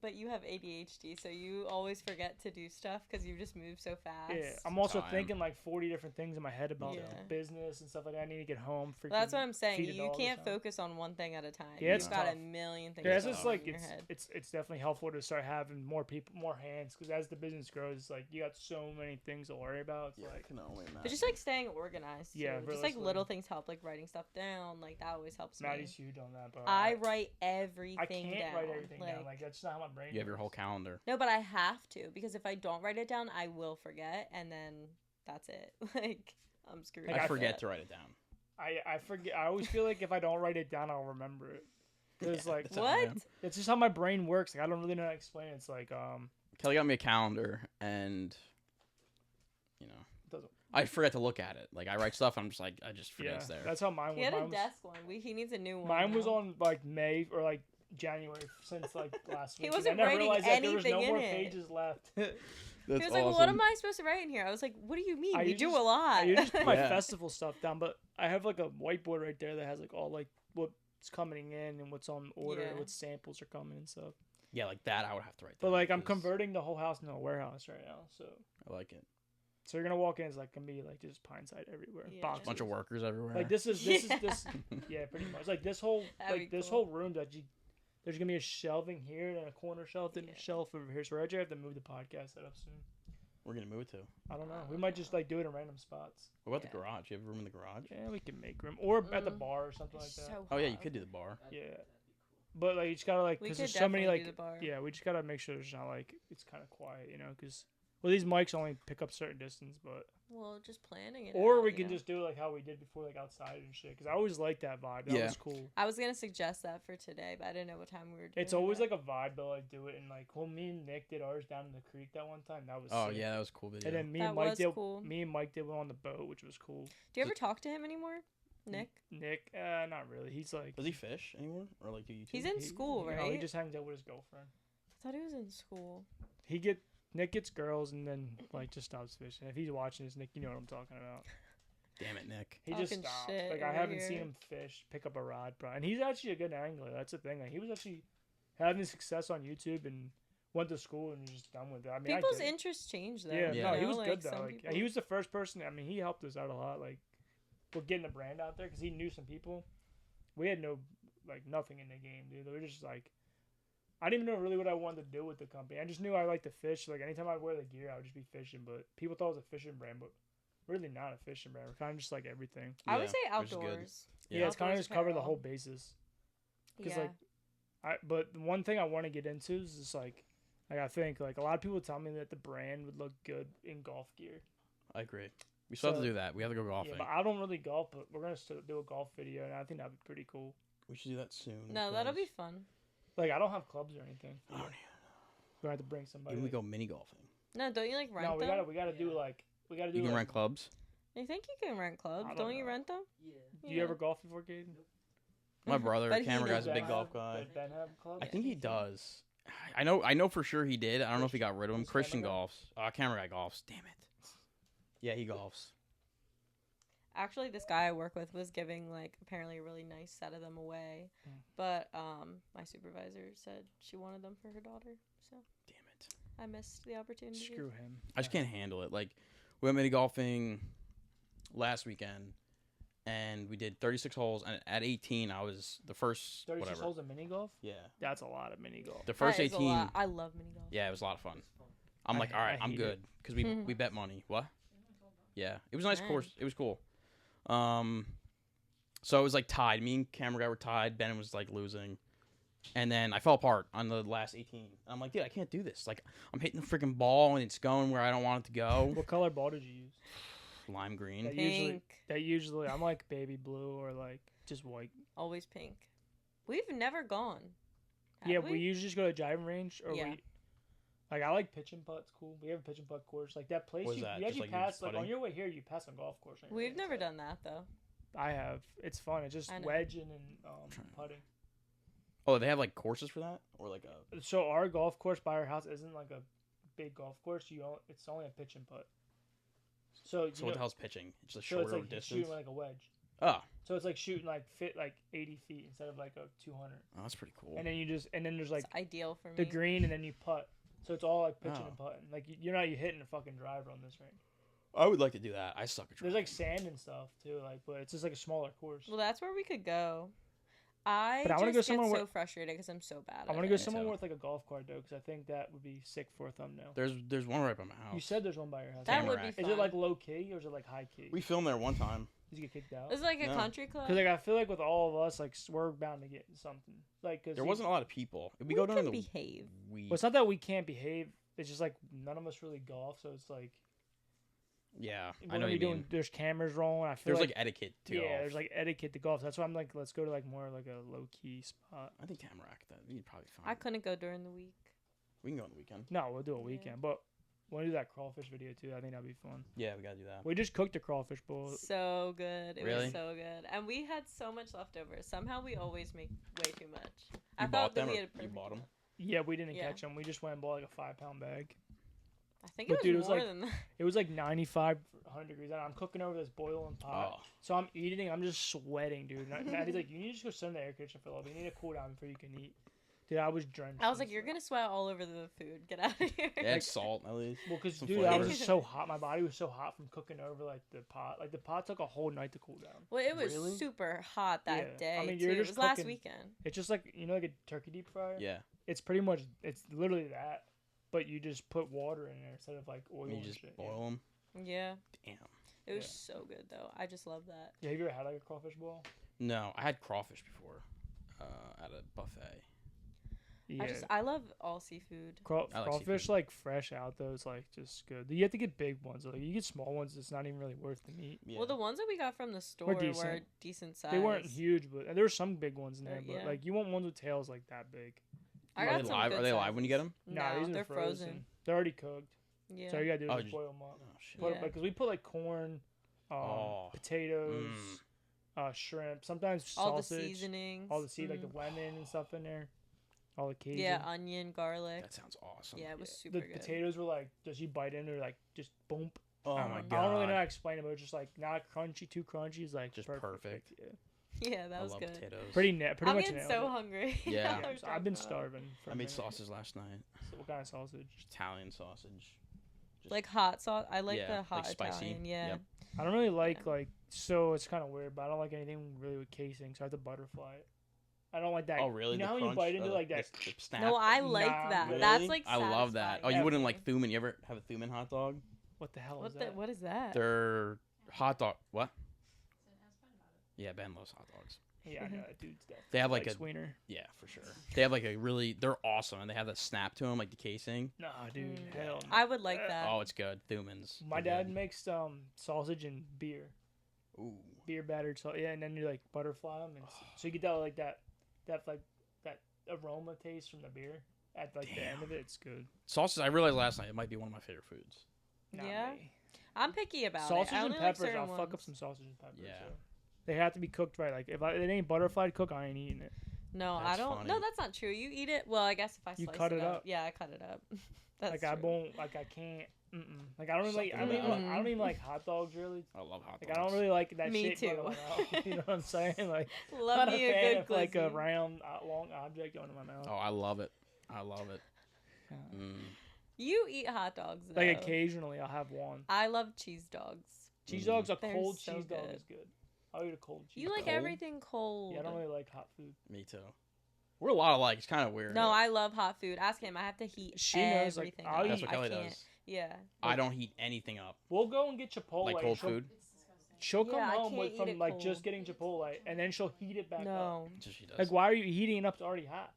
but you have ADHD, so you always forget to do stuff because you just move so fast. Yeah, I'm also Time. thinking like 40 different things in my head about Yeah. business and stuff like that. I need to get home. Well, that's what I'm saying. feed a You dog or can't something. focus on one thing at a time. Yeah, it's You've got a tough. million things Yeah, it's going just on like in your head. it's definitely helpful to start having more people, more hands, because as the business grows, it's like you got so many things to worry about. It's like can only imagine. But just like staying organized. Yeah, too. Just like realistically. little things help, like writing stuff down. Like that always helps Maddie's me. huge on that, but I write everything I can't down. write everything down. Like that's not how my brain. You have your works. whole calendar. No, but I have to because if I don't write it down, I will forget, and then that's it. Like I'm screwed. Like, I I forget that. to write it down. I forget. I always feel like if I don't write it down, I'll remember it. Cause Yeah, like that's how I What? am. it's just how my brain works. Like I don't really know how to explain it. It's like Kelly got me a calendar, and you know, doesn't. I forget to look at it. Like I write stuff, and I'm just like, I just forget Yeah, it's there. that's how mine He was. had Mine a was, desk one. He needs a new one. mine was now. on like May or like January since like last He week. and wasn't I never writing realized that there was no anything more in it. pages left. He was like, well, "What am I supposed to write in here?" I was like, "What do you mean? I You usually do a just- lot." I just put my Yeah. festival stuff down, but I have like a whiteboard right there that has like all like what's coming in and what's on order, Yeah. what samples are coming and stuff. Yeah, like that. I would have to write. But down like I'm 'cause converting the whole house into a warehouse right now, so I like it. you're gonna walk in, it's like gonna be like just Pineside everywhere, Yeah. boxes. Bunch of workers everywhere. Like this is Yeah. this yeah, pretty much like this whole That'd like be this cool. whole room that you. There's gonna be a shelving here and a corner shelf and Yeah. a shelf over here. So we're actually have to move the podcast setup soon. We're gonna move it to. I don't know. We might just like do it in random spots. What about Yeah. the garage? You have room in the garage? Yeah, we can make room or at the Mm. bar or something like It's that. so Oh yeah, you hot. could do the bar. Yeah, but like you just gotta like We because could there's so many definitely like do the bar. yeah, we just gotta make sure there's not like it's kind of quiet, you know, because well these mics only pick up certain distance, but Well, just planning it. or out, we you can know? just do it like how we did before, like outside and shit. Because I always liked that vibe. That Yeah. was cool. I was gonna suggest that for today, but I didn't know what time we were doing. It's always it. like a vibe to like do it and like when me and Nick did ours down in the creek that one time, that was Oh sick. yeah, that was a cool video. And then me That and Mike was did cool. me and Mike did one on the boat, which was cool. Do you ever talk to him anymore, Nick? Nick, not really. He's like Does he fish anymore or like do YouTube? He's in he- school, you right? know, he just hangs out with his girlfriend. I thought he was in school. Nick gets girls and then like just stops fishing. If he's watching this, Nick, you know what I'm talking about. Damn it, Nick. He just Talking stopped. shit Like I over haven't seen here. him pick up a rod, bro. And he's actually a good angler. That's the thing. Like he was actually having success on YouTube and went to school and was just done with it. I mean, People's I did. interests change though. Yeah, you no, he know? was Like, good though. some Like people- he was the first person. I mean, he helped us out a lot. Like with getting the brand out there because he knew some people. We had no like nothing in the game, dude. We were just like. I didn't even know really what I wanted to do with the company. I just knew I liked to fish. Like anytime I wear the gear, I would just be fishing. But people thought it was a fishing brand, but really not a fishing brand. We're kind of just like everything. I would Yeah, say which is good. outdoors. Yeah, it's kind of Outdoors just cover the apparel. whole basis. 'Cause, Yeah. like, but the one thing I want to get into is just like, Like I think like a lot of people tell me that the brand would look good in golf gear. I agree. We still have So- to do that. We have to go golfing. Yeah, but I don't really golf, but we're gonna still do a golf video, and I think that'd be pretty cool. We should do that soon. No, that'll be because- fun. Like I don't have clubs or anything. I don't We're gonna have to bring somebody. Even we go mini golfing. No, don't you like rent No, we them? gotta do like we gotta do. You can like, rent clubs. I think you can rent clubs. I don't Don't you know. rent them? Yeah. Do you Yeah. ever golf before, Caden? My brother, But he camera does guy's a big Ben golf have- guy. Does Ben have clubs? I think he does. I know for sure he did. I don't know if he got rid of him. Who's Christian camera guy? golfs. Camera guy golfs. Damn it. Yeah, he golfs. Actually, this guy I work with was giving like apparently a really nice set of them away, but my supervisor said she wanted them for her daughter, so Damn it. I missed the opportunity. Screw him. I just can't handle it. Like, we went mini golfing last weekend, and we did 36 holes, and at 18, I was the first, 36 whatever. holes of mini golf. Yeah. That's a lot of mini golf. The first That is a 18, lot. I love mini golf. yeah, it was a lot of fun. It's fun. I'm I like, hate- all right, I I'm hate good. Because we bet money. What? Yeah. It was a nice Nice. course. It was cool. So it was like tied. Me and camera guy were tied. Ben was like losing. And then I fell apart on the last 18. I'm like, dude, I can't do this. Like, I'm hitting the freaking ball and it's going where I don't want it to go. What color ball did you use? Lime green. Pink. That usually I'm like baby blue or like just white. Always pink. We've never gone. Have Yeah, we usually just go to a driving range or Yeah. we. Like I like pitch and putt's cool. We have a pitch and putt course. Like that place What is you, that? you Just actually like you pass like on putting? your way here you pass on golf course. Right? We've never done that though. I have. It's fun. It's just I know. wedging and putting. Oh, they have like courses for that? Or like a. So our golf course by our house isn't like a big golf course. It's only a pitch and putt. So So what the hell's pitching? It's a so shorter it's like distance? shooting like a wedge. Oh. So it's like shooting like 80 feet instead of like a 200. Oh, that's pretty cool. And then there's like It's ideal for me. the green and then you putt. So it's all like pitching Oh. and putting. Like you're not hitting a fucking driver on this range. I would like to do that. I suck at There's driving. like sand and stuff too, like but it's just like a smaller course. Well, that's where we could go. I But I wanna just go get somewhere so where- frustrated because I'm so bad. I want to at go it. somewhere too. with like a golf cart though, because I think that would be sick for a thumbnail. There's one right by my house. You said there's one by your house. That Camera would rack. be Is fun. it like low key or is it like high key? We filmed there one time. Did you get kicked out? It's like a No. country club. Because like I feel like with all of us, like we're bound to get something. Like cause There wasn't a lot of people. We go during the behave. week. Well, it's not that we can't behave. It's just like none of us really golf, so it's like Yeah, we're I know gonna what be you mean. There's cameras rolling. I feel There's like, like etiquette to yeah, golf. there's like etiquette to golf. That's why I'm like, let's go to like more like a low key spot. I think Tamarack. That you'd probably find. I couldn't go during the week. We can go on the weekend. No, we'll do a Yeah. weekend, but we'll do that crawfish video too. I think that'd be fun. Yeah, we gotta do that. We just cooked a crawfish bowl. So good. It Really? was so good. And we had so much leftovers. Somehow we always make way too much. I You thought bought that them we or had a you perfect bought them? amount. Yeah, we didn't Yeah. catch them. We just went and bought like a 5-pound bag. I think But it was dude, it was more like- than that. It was like 95, 100 degrees. And I'm cooking over this boiling pot. Oh, So I'm eating. I'm just sweating, dude. And Maddie's like, you need to just go sit in the air conditioner for a little bit. You need to cool down before you can eat. Dude, I was drenched. I was in like, you're sweat. gonna sweat all over the food. Get out of here. add salt at least. Well, because some dude, I was flavor. just so hot. My body was so hot from cooking over like the pot. Like the pot took a whole night to cool down. Well, it was Really? super hot that Yeah. day. I mean, too. you're It just was last cooking- weekend. It's just like like a turkey deep fryer. Yeah, It's pretty much. It's literally that, but you just put water in there instead of like oil. and you and just shit. boil them. Yeah. Damn. It was Yeah. so good though. I just love that. Yeah. Have you ever had like a crawfish bowl? No, I had crawfish before, at a buffet. Yeah. I love all seafood. I like Crawfish seafood. like fresh out though is like just good. You have to get big ones. Like you get small ones, it's not even really worth the meat. Yeah. Well, the ones that we got from the store were decent. decent size. They weren't huge, but and there were some big ones in there. But Yeah. like you want ones with tails like that big. I Are got they some live? good Are they live when you get sizes. them? Nah, No, these are they're frozen. They're already cooked. Yeah. So all you gotta do Oh, is just- boil them up. Oh shit. Put Yeah. because we put like corn, Oh. potatoes, shrimp, sometimes all the sausage, seasonings. all the seed like the Mhm. lemon and stuff in there, all the Cajun. Yeah, onion, garlic. That sounds awesome. Yeah, it was The super good. potatoes were like just you bite into it, like just boom. Oh I don't my know. god. I don't really know how to explain it, but it's just like not crunchy, too crunchy. It's like Just perfect. perfect. Yeah. Yeah, that I was love good. potatoes. Pretty I'm much getting nailed so it. hungry. Yeah. now Yeah, we're so I've been talking about it. starving. For I a made minute. sausage last night. So what kind of sausage? Italian sausage. Just- Like hot sauce. I like Yeah, the like hot spicy. Italian. Yeah. Yep. I don't really like Yeah. like so it's kind of weird, but I don't like anything really with casing, so I have to butterfly it. I don't like that. Oh really? You know the how crunch, you bite into like that? the snap. No, I like Nah, that. really? That's like. I love that. Oh, satisfying. you wouldn't like Thuman? You ever have a Thuman hot dog? What the hell What is the? that? What is that? They're hot dog. What? Yeah, Ben loves hot dogs. Yeah, I know that dude's dead. They have like a Wiener. yeah, for sure. They have like a really they're awesome and they have that snap to them like the casing. Nah, dude, hell. No. I would like that. Oh, it's good. Thumans. My They're dad good. makes sausage and beer. Ooh. Beer battered yeah, and then you like butterfly them, and so you get that like that aroma taste from the beer at like the end of it. It's good. Sausage. I realized last night it might be one of my favorite foods. Not Yeah? me. I'm picky about Sausage it. I and only like peppers. certain I'll fuck up ones. some sausage and peppers. Yeah. So. They have to be cooked right. Like if it ain't butterflied cooked, I ain't eating it. No, I That's don't. funny. No, that's not true. You eat it. Well, I guess if I You slice cut it up. up. Yeah, I cut it up. That's Like true. I won't. Like I can't. Like I don't really like. I Something don't even. about I don't even like hot dogs really. I love hot dogs. Like I don't really like that Me shit. too. Going out. You know what I'm saying? Like Love I'm not me a a fan good of like a glizzy. round, long object going in my mouth. Oh, I love it. I love it. Mm. You eat hot dogs though. Like occasionally, I'll have one. I love cheese dogs. Cheese dogs, a They're cold so cheese dog good. is good. I'll eat a cold cheese. You like dog. everything cold. Yeah, I don't really like hot food. Me too. We're a lot alike. It's kind of weird. No, I love hot food. Ask him. I have to heat She knows, like, everything. I'll up. That's what I Kelly can't. does. Yeah. I don't heat anything up. We'll go and get Chipotle. Like and cold she'll- food. She'll come Yeah, I home can't with eat from it like cold. just getting Chipotle, and then she'll heat it back up. No. That's what she does. Like, why are you heating it up? It's already hot.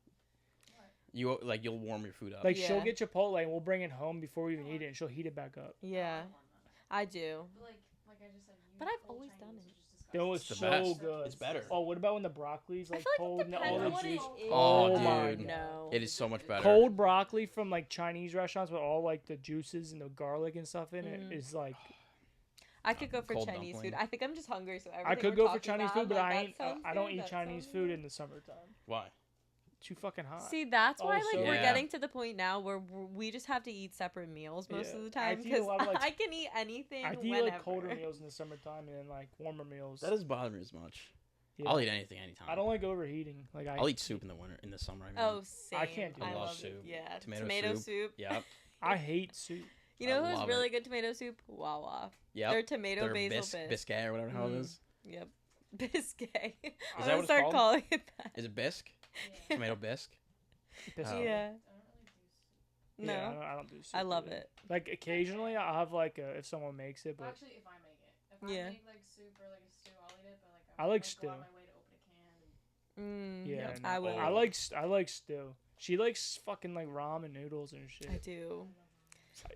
You'll warm your food up. Like, Yeah. she'll get Chipotle, and we'll bring it home before we even eat it, and she'll heat it back up. Yeah. I do. But like I just said, But I've always done it. It was It's the so best. good. It's better. Oh, what about when the broccoli's I like feel like cold it and depends all on the what juice? it is. Oh, my dude. No. It is so much better. Cold broccoli from like Chinese restaurants with all like the juices and the garlic and stuff in Mhm. it is like. I could go for Cold Chinese dumpling. food. I think I'm just hungry, so everything I could we're go for talking Chinese about, food, but I'm I like, ain't. that sounds I don't good, eat that Chinese sounds food good. in the summertime. Why? Too fucking hot. See, that's Oh, why so like we're Yeah. getting to the point now where we just have to eat separate meals most Yeah. of the I time have to eat a because lot of, like, I can eat anything I do whenever. like colder meals in the summertime and then like warmer meals. That doesn't bother me as much. Yeah. I'll eat anything anytime. I don't like overheating. Like I'll eat soup in the winter, in the summer. I mean. Oh, same. I can't do I that. love soup. It. Yeah, Tomato soup. Yep. I hate soup. You know I who's love really it. good tomato soup? Wawa. Yep. Their tomato Their basil bisque. biscuit or whatever the hell it is. Yep. Biscuit. Is I'm that gonna what it's start called? calling it that. Is it bisque? Tomato bisque? Piss Oh. me off. Yeah. No. Yeah, I don't do soup. I love either. it. Like occasionally I'll have like if someone makes it, but Actually, if I make it, if Yeah. I make like soup or like a stew, I'll eat it. But like I like go stew. out my way to open a can. yeah, Yep. no. I would. I like stew. She likes fucking like ramen noodles and shit. I do.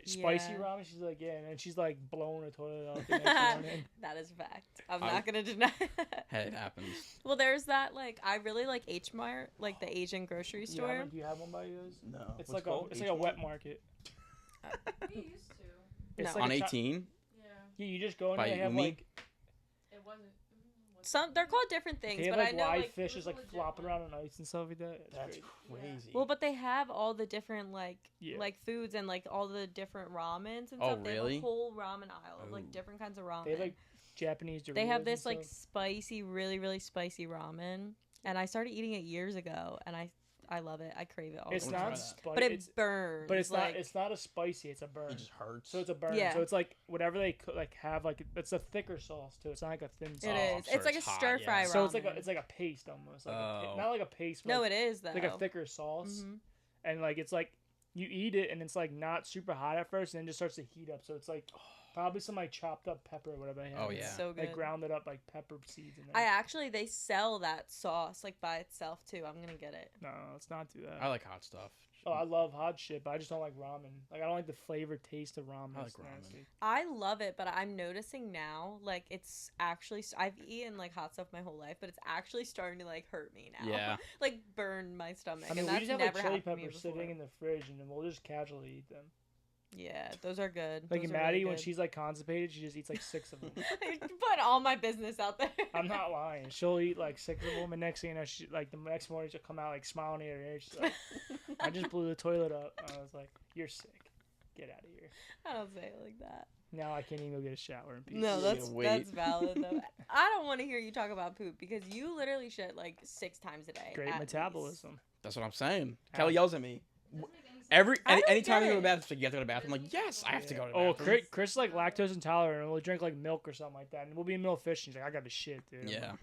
Spicy Yeah. ramen. She's like, yeah, and then she's like blowing a toilet out the next morning. That is a fact. I'm I- not gonna deny that. Hey, it happens. Well, there's that like I really like H Mart, like the Asian grocery store. Do you have one by you guys? No. It's like a wet market. We used to. It's No. like On a 18? Yeah. Yeah, you just go in By and they have Umi? like It wasn't. Some they're called different things, they have but like I know live like fish just like legit flopping one. around on ice and stuff like that. It's That's crazy. crazy. well, but they have all the different like Yeah. like foods and like all the different ramens and Oh, stuff. They have really? a whole ramen aisle of like Ooh. different kinds of ramen. They have like Japanese Doritos. They have and this like stuff. spicy, really, really spicy ramen, and I started eating it years ago, and I love it. I crave it all It's the wanna time. try not that. spicy. But it burns. But it's like, not. It's not a spicy. It's a burn. It just hurts. So it's a burn. Yeah. So it's like whatever they like have like it's a thicker sauce too. It's not like a thin sauce. It Oh, is. I'm sure It's like a it's hot, stir fry yeah. ramen. So it's like a paste almost. Like Oh. not like a paste. But no, like, it is though. like a thicker sauce, Mhm. and like it's like you eat it and it's like not super hot at first, and then it just starts to heat up. So it's like probably some like chopped up pepper or whatever they have. Oh, It's yeah. so good. Like grounded up like pepper seeds in there. They sell that sauce like by itself too. I'm gonna get it. No, let's not do that. I like hot stuff. Oh, I love hot shit, but I just don't like ramen. Like I don't like the flavor taste of ramen. I like It's ramen. nasty. I love it, but I'm noticing now, like it's actually I've eaten like hot stuff my whole life, but it's actually starting to like hurt me now. Yeah. Like burn my stomach. I mean, and we that's just have never like chili happened to me peppers before. sitting in the fridge, and then we'll just casually eat them. Yeah, those are good. Like Those are Maddie, really when good. she's like constipated, she just eats like 6 of them. Put all my business out there. I'm not lying. She'll eat like 6 of them, and next thing you know, she like the next morning she'll come out like smiling at her ear. She's like, "I just blew the toilet up." I was like, "You're sick. Get out of here." I don't say it like that. Now I can't even go get a shower in peace. No, gotta that's wait. valid though. I don't want to hear you talk about poop because you literally shit like 6 times a day. Great at metabolism. That's what I'm saying. Ah. Kelly yells at me. Doesn't make any sense. Anytime get you go to it. the bathroom, she's like, you have to go to the bathroom. I'm like, yes, I have to go to the Oh, bathroom. Chris is like lactose intolerant, and we'll drink like milk or something like that, and we'll be in the middle of fishing. She's like, "I got the shit, dude." I'm Yeah. like,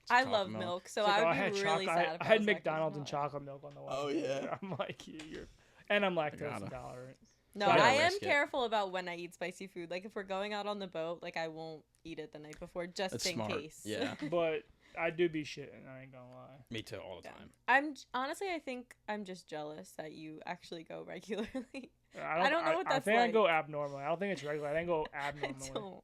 I Chocolate love milk. milk, so It's like, I "Oh, would be really chocolate- sad. If I had was McDonald's and lactose chocolate milk on the way. Oh, yeah. I'm like, you're, and I'm lactose gotta. intolerant. No, Gotta I am risk it. careful about when I eat spicy food. Like if we're going out on the boat, like I won't eat it the night before just That's in smart. case. Yeah. But I do be shitting. I ain't gonna lie. Me too, all the Yeah. time. Honestly, I think I'm just jealous that you actually go regularly. I don't know what I that's think I like. go abnormally. I don't think it's regular. I think I go I abnormally. don't.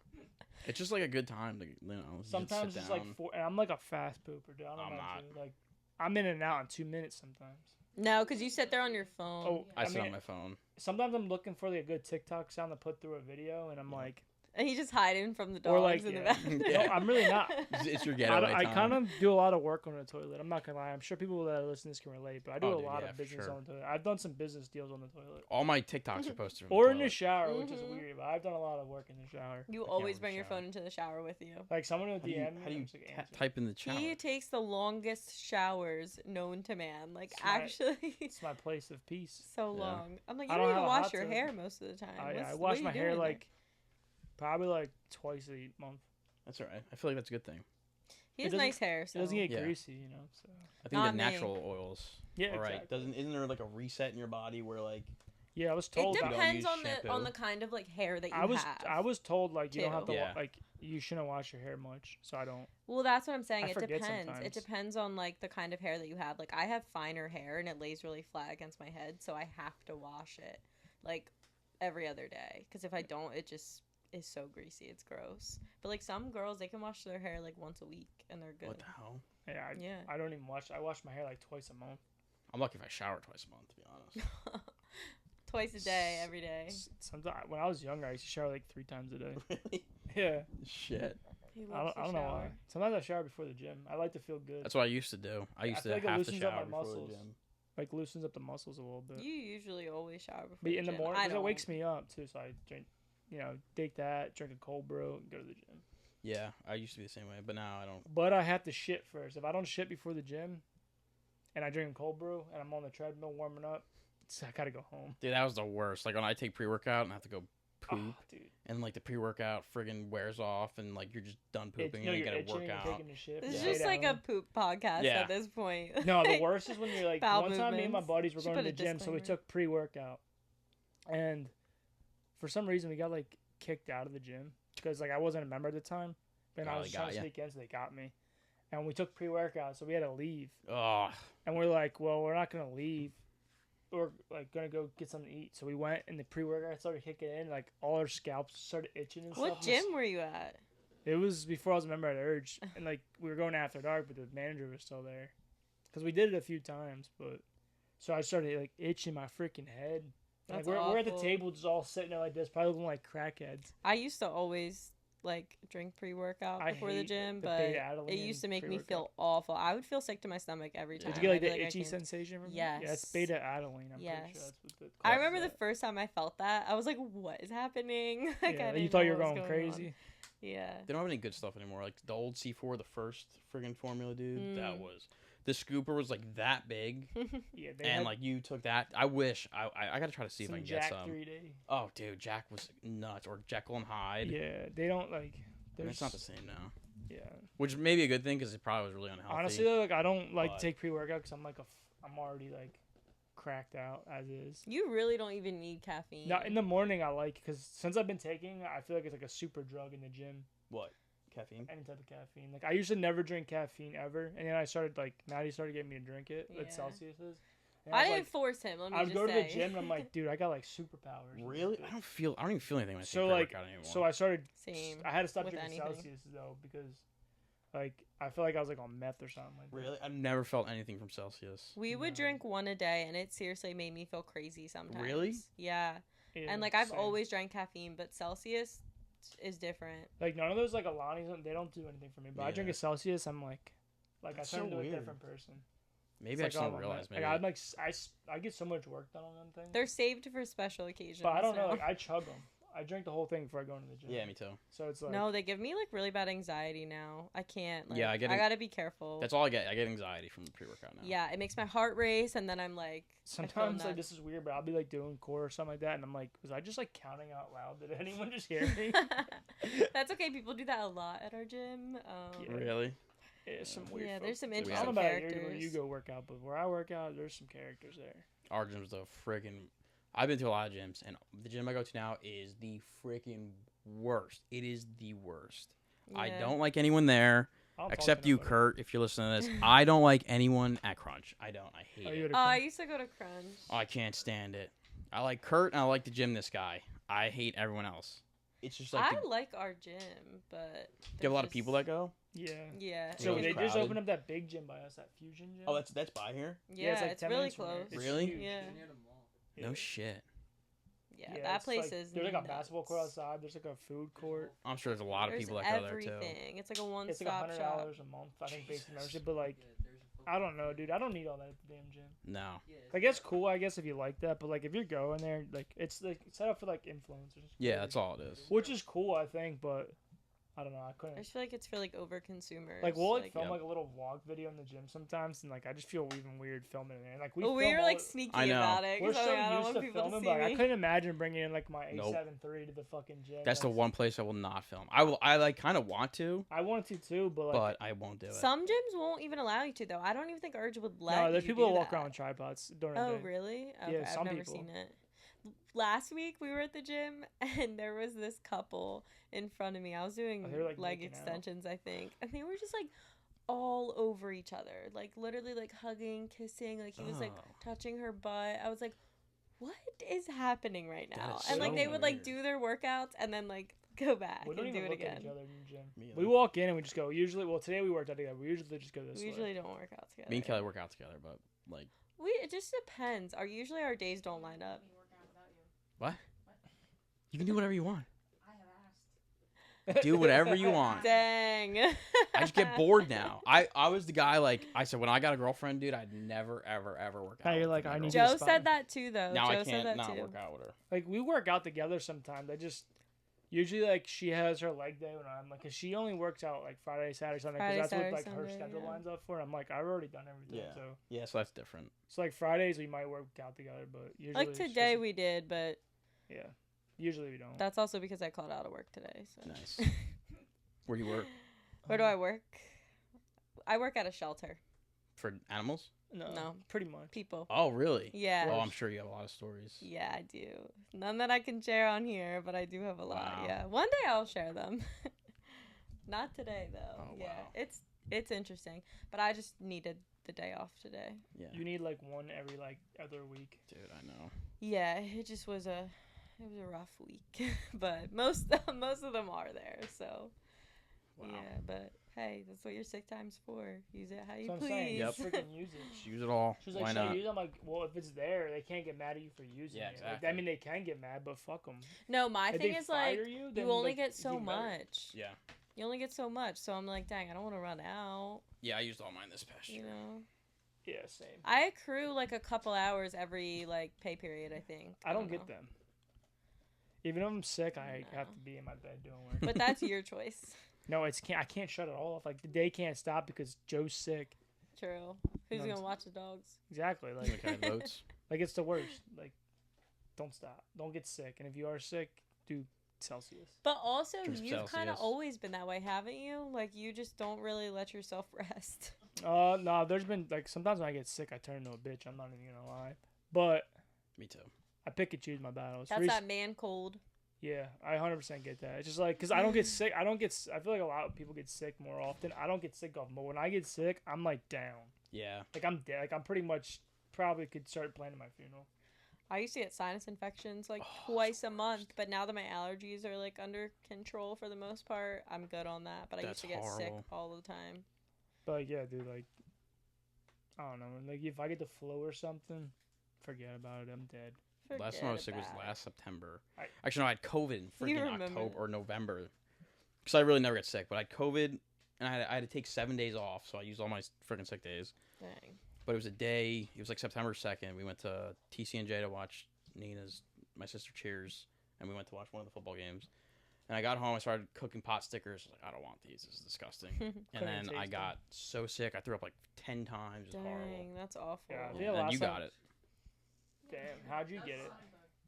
It's just like a good time to, just Sometimes sit it's down. like and I'm like a fast pooper, dude. I don't I'm know not. about you. Like I'm in and out in 2 minutes sometimes. No, because you sit there on your phone. Oh, I sit mean, on my phone. sometimes I'm looking for like a good TikTok sound to put through a video, and I'm like, And he's just hiding from the dogs or like, in the yeah. bathroom. Yeah. No, I'm really not. It's your I, getaway I time. kind of do a lot of work on the toilet. I'm not gonna lie. I'm sure people that listen to this can relate, but I do Oh, a dude, lot yeah, of for business sure. on the toilet. I've done some business deals on the toilet, All my TikToks are posted from or the in the toilet. shower, which is Mhm. weird. But I've done a lot of work in the shower. You can't always remember bring your shower. phone into the shower with you. Like someone will How do you, DM me. how do you I'm just, like, answer. type in the shower? He takes the longest showers known to man. Like, It's my- actually, It's my place of peace. so Yeah. long. I'm like, I you don't don't even have a wash hot your tub. hair most of the time. I What wash are my you hair doing like probably like twice a month. That's all right. I feel like that's a good thing. He it has doesn't- nice hair, so. It doesn't get Yeah. greasy, you know. So I think Not the me. natural oils. yeah, All right. exactly. Isn't there like a reset in your body where like Yeah, I was It told. don't depends use on shampoo. the kind of like hair that you I was have. told like you don't too. have to Yeah. like you shouldn't wash your hair much, so I don't. Well, that's what I'm saying. I It forget depends. sometimes. It depends on like the kind of hair that you have. Like I have finer hair and it lays really flat against my head, so I have to wash it like every other day. Because if I don't, it just is so greasy. It's gross. But like some girls, they can wash their hair like once a week and they're good. what the hell? Yeah, Yeah. I don't even wash. I wash my hair like twice a month. I'm lucky if I shower twice a month, to be honest. Twice a day, every day. Sometimes when I was younger, I used to shower like 3 times a day. Really? Yeah, Shit. He I loves don't to know why. shower. Sometimes I shower before the gym. I like to feel good. That's what I used to do. I used feel to like it have to loosens up my shower before the muscles. gym. Like loosens up the muscles a little bit. You usually always shower before But in the gym. morning, I because it don't. wakes me up too. So I drink, take that, drink a cold brew, and go to the gym. Yeah, I used to be the same way, but now I don't. But I have to shit first. If I don't shit before the gym, and I drink cold brew, and I'm on the treadmill warming up, I gotta go home. Dude, that was the worst. Like when I take pre-workout and I have to go poop, Oh, dude. and like the pre-workout friggin' wears off, and like you're just done pooping, You're and you gotta itching work and out. taking a shit. This is Yeah. just Lay like a down. poop podcast Yeah. at this point. No, the worst is when you're like, Bowel one time me and my movements. buddies were Should going to put the a gym, so we disclaimer. took pre-workout. And for some reason, we got like kicked out of the gym because like I wasn't a member at the time. But I Oh, was they trying got to ya. sneak in, so they got me. And we took pre-workout, so we had to leave. Oh, And we're like, well, we're not going to leave. We're like going to go get something to eat. So we went, and the pre-workout started kicking in. Like all our scalps started itching and What stuff. gym were you at? It was before I was a member at Urge, and like we were going after dark, but the manager was still there, because we did it a few times. But so I started like itching my freaking head. Like That's we're at the awful. table, just all sitting there like this, probably looking like crackheads. I used to always like drink pre-workout I before the hate gym, the but beta-alanine it used to make me pre-workout. feel awful. I would feel sick to my stomach every time. Did you get like I'd be the I itchy can't- sensation from it? Yes. Yeah, it's beta-alanine. I'm Yes. pretty sure that's what the. I causes remember the that. first time I felt that, I was like, "What is happening?" Like, I Yeah, didn't you thought know you were what was going on. crazy. Yeah. they don't have any good stuff anymore. Like the old C4, the first friggin' formula, dude. That Mm. was the scooper was like that big, Yeah, they and had like you took that. I wish I gotta try to see if I some can get Jack some. 3D. Oh, dude, Jack was nuts, or Jekyll and Hyde. Yeah, they don't like. And There's it's not the same now, Yeah. which may be a good thing because it probably was really unhealthy. Honestly, though, like I don't like but- to take pre-workout because I'm like I'm already like cracked out as is. You really don't even need caffeine. Now in the morning I like because since I've been taking, I feel like it's like a super drug in the gym. what caffeine? Any type of caffeine. Like I used to never drink caffeine ever, and then I started like Maddie started getting me to drink it. Yeah. Like Celsius's. And I was, didn't like, force him. Let me I'd just go to say. the gym and I'm like, dude, I got like superpowers. Really? I don't even feel anything when I take So like, pre-workout anymore. so I started. Same. I had to stop with drinking anything. Celsius though because, like, I feel like I was like on meth or something like that. Really, I've never felt anything from Celsius. We would No. drink one a day, and it seriously made me feel crazy sometimes. Really? Yeah. Yeah, And like I've same. always drank caffeine, but Celsius is different. Like none of those like Alani's, they don't do anything for me. But I drink Yeah. a Celsius, I'm like I That's turn so into a weird. different person. Maybe It's I like, just oh, don't realize. Maybe Like I'm like I get so much work done on them things. They're saved for special occasions. But I don't know. so- Like I chug them. I drink the whole thing before I go into the gym. yeah, me too. So it's like No, they give me like really bad anxiety now. I can't. Like, Yeah, I get I it. gotta be careful. That's all I get. I get anxiety from the pre-workout now. Yeah, it makes my heart race, and then I'm like. I feel sometimes like nuts. this is weird, but I'll be like doing core or something like that, and I'm like, was I just like counting out loud? Did anyone just hear me? That's okay. People do that a lot at our gym. Yeah. Really? Yeah, some weird. Yeah, folks. there's some I don't know interesting about where you characters. go work out, but where I work out, there's some characters there. Our gym's the freaking. I've been to a lot of gyms, and the gym I go to now is the freaking worst. It is the worst. I Yeah. don't like anyone there. Except you, Kurt, if you're listening to this. I don't like anyone at Crunch. I don't. I hate it. I used to go to Crunch. Oh, I can't stand it. I like Kurt and I like the gym this guy. I hate everyone else. It's just like... I like our gym, but... Do you have a lot of people that go? Yeah. Yeah. So Really they just crowded? opened up that big gym by us, that Fusion gym. Oh, that's by here? Yeah, it's, like it's 10 really minutes from here. close. It's Really? huge. Yeah. Near the mall. Yeah. No shit. Yeah, Yeah, that it's place like, is there's like a nuts. basketball court outside. There's like a food court. I'm sure there's a lot of There's people that go there, too. everything. It's like a It's like one-stop $100 shop. a month, I think, basic Jesus. membership. But like, Yeah, there's a football I don't know, dude. I don't need all that at the damn gym. No. Yeah, Like, it's cool, I guess, if you like that. But like, if you're going there, like, it's like set up for like influencers. Yeah, that's all it is. Which is cool, I think. But I don't know. I I couldn't. just feel like it's for like over consumers. Like we'll like film Yep. like a little vlog video in the gym sometimes, and like I just feel even weird filming in there. And, like we we film were all like the- sneaky I know. about it. We're 'cause so I don't used want to people filming, to but see like, I me. couldn't imagine bringing in like my Nope. A7 III to the fucking gym. That's the one place I will not film. I like kind of want to, I wanted to too, but like but I won't do it. Some gyms won't even allow you to though. I don't even think Urge would let no, there's you people do that walk that. around with tripods during the Oh day. really? Okay, Yeah, I've some never people. seen it. Last week we were at the gym and there was this couple in front of me. I was doing they were, like, leg making out. extensions, I think, and they were just like all over each other, like literally like hugging, kissing. Like he was like Oh. touching her butt. I was like, what is happening right That now? is And like so they would like weird. do their workouts and then like go back We don't and even do it look at again. each other in the gym. Me We either. walk in and we just go. Usually, well, today we worked out together. We usually just go this We way. usually don't work out together. Me and Kelly work out together, but like, It just depends. Usually our days don't line up. Me working out without you. what? You can do whatever you want. I have asked. Do whatever you want. Dang. I just get bored now. I was the guy, like I said, when I got a girlfriend, dude, I'd never ever work Now out. you're with like, my I need girlfriend. you Joe to said that too, though. Now Joe I said can't that not too. work out with her. Like we work out together sometimes. I just usually like she has her leg day when I'm like, cause she only works out like Friday, Saturday, Sunday, Friday, cause that's Saturday, what like her Sunday, schedule yeah. lines up for. I'm like, I've already done everything. Yeah. So Yeah, so that's different. like Fridays we might work out together, but usually Like it's today just- we did, but yeah, usually we don't. that's also because I called out of work today. So. Nice. Where do you work? Where do I work? I work at a shelter. For animals? No. pretty much. People. Oh, really? Yeah. Oh, I'm sure you have a lot of stories. Yeah, I do. None that I can share on here, but I do have a lot. Wow. Yeah. One day I'll share them. Not today though. Oh, yeah. wow. It's interesting, but I just needed the day off today. Yeah. You need like one every like other week. Dude, I know. Yeah, it just was a rough week, but most of them are there. So Wow. yeah, but hey, that's what your sick time's for. Use it how you So I'm please. saying, Yep. freaking use it. Just use it all. She's like, Why should I not? use it? I'm like, well, if it's there, they can't get mad at you for using Yeah, it. Like, exactly. I mean, they can get mad, but fuck them. No, my If thing they is like fire you, then, you only like, get it's so even better. much. Yeah. You only get so much. So I'm like, dang, I don't want to run out. Yeah, I used all mine this past You year. know. Yeah, same. I accrue like a couple hours every like pay period, I think. I don't get know. them. Even if I'm sick, I No. have to be in my bed doing work. But that's your choice. No, I can't shut it all off. Like the day can't stop because Joe's sick. True. Who's No, gonna it's- watch the dogs? Exactly. Like Like kind of votes. like it's the worst. Like don't stop. Don't get sick. And if you are sick, do Celsius. But also, Drink some you've kind of Celsius. always been that way, haven't you? Like you just don't really let yourself rest. No, there's been like sometimes when I get sick, I turn into a bitch. I'm not even gonna lie. But Me too. I pick and choose my battles. That's that man cold. Yeah, I 100% get that. It's just like, because I don't get sick. I feel like a lot of people get sick more often. I don't get sick often, but when I get sick, I'm like down. Yeah. Like I'm dead. Like I'm pretty much probably could start planning my funeral. I used to get sinus infections like Oh, twice a month, but now that my allergies are like under control for the most part, I'm good on that. But I That's used to get sick horrible. all the time. But like, yeah, dude, like, I don't know. Like if I get the flu or something, forget about it. I'm dead. Last time I was sick Forget was about it. last September. I- Actually, no, I had COVID in You freaking remember October that. or November. Because I really never get sick, but I had COVID, and I had to take 7 days off, so I used all my freaking sick days. Dang. But it was a day. It was like September 2nd. We went to TCNJ to watch my sister Cheers, and we went to watch one of the football games. And I got home. I started cooking pot stickers. I was like, I don't want these. This is disgusting. And Couldn't then I taste got so sick. I threw up like 10 times. It was horrible. Dang, that's awful. Yeah, I And think then last you time- got it. Damn, how'd you get it?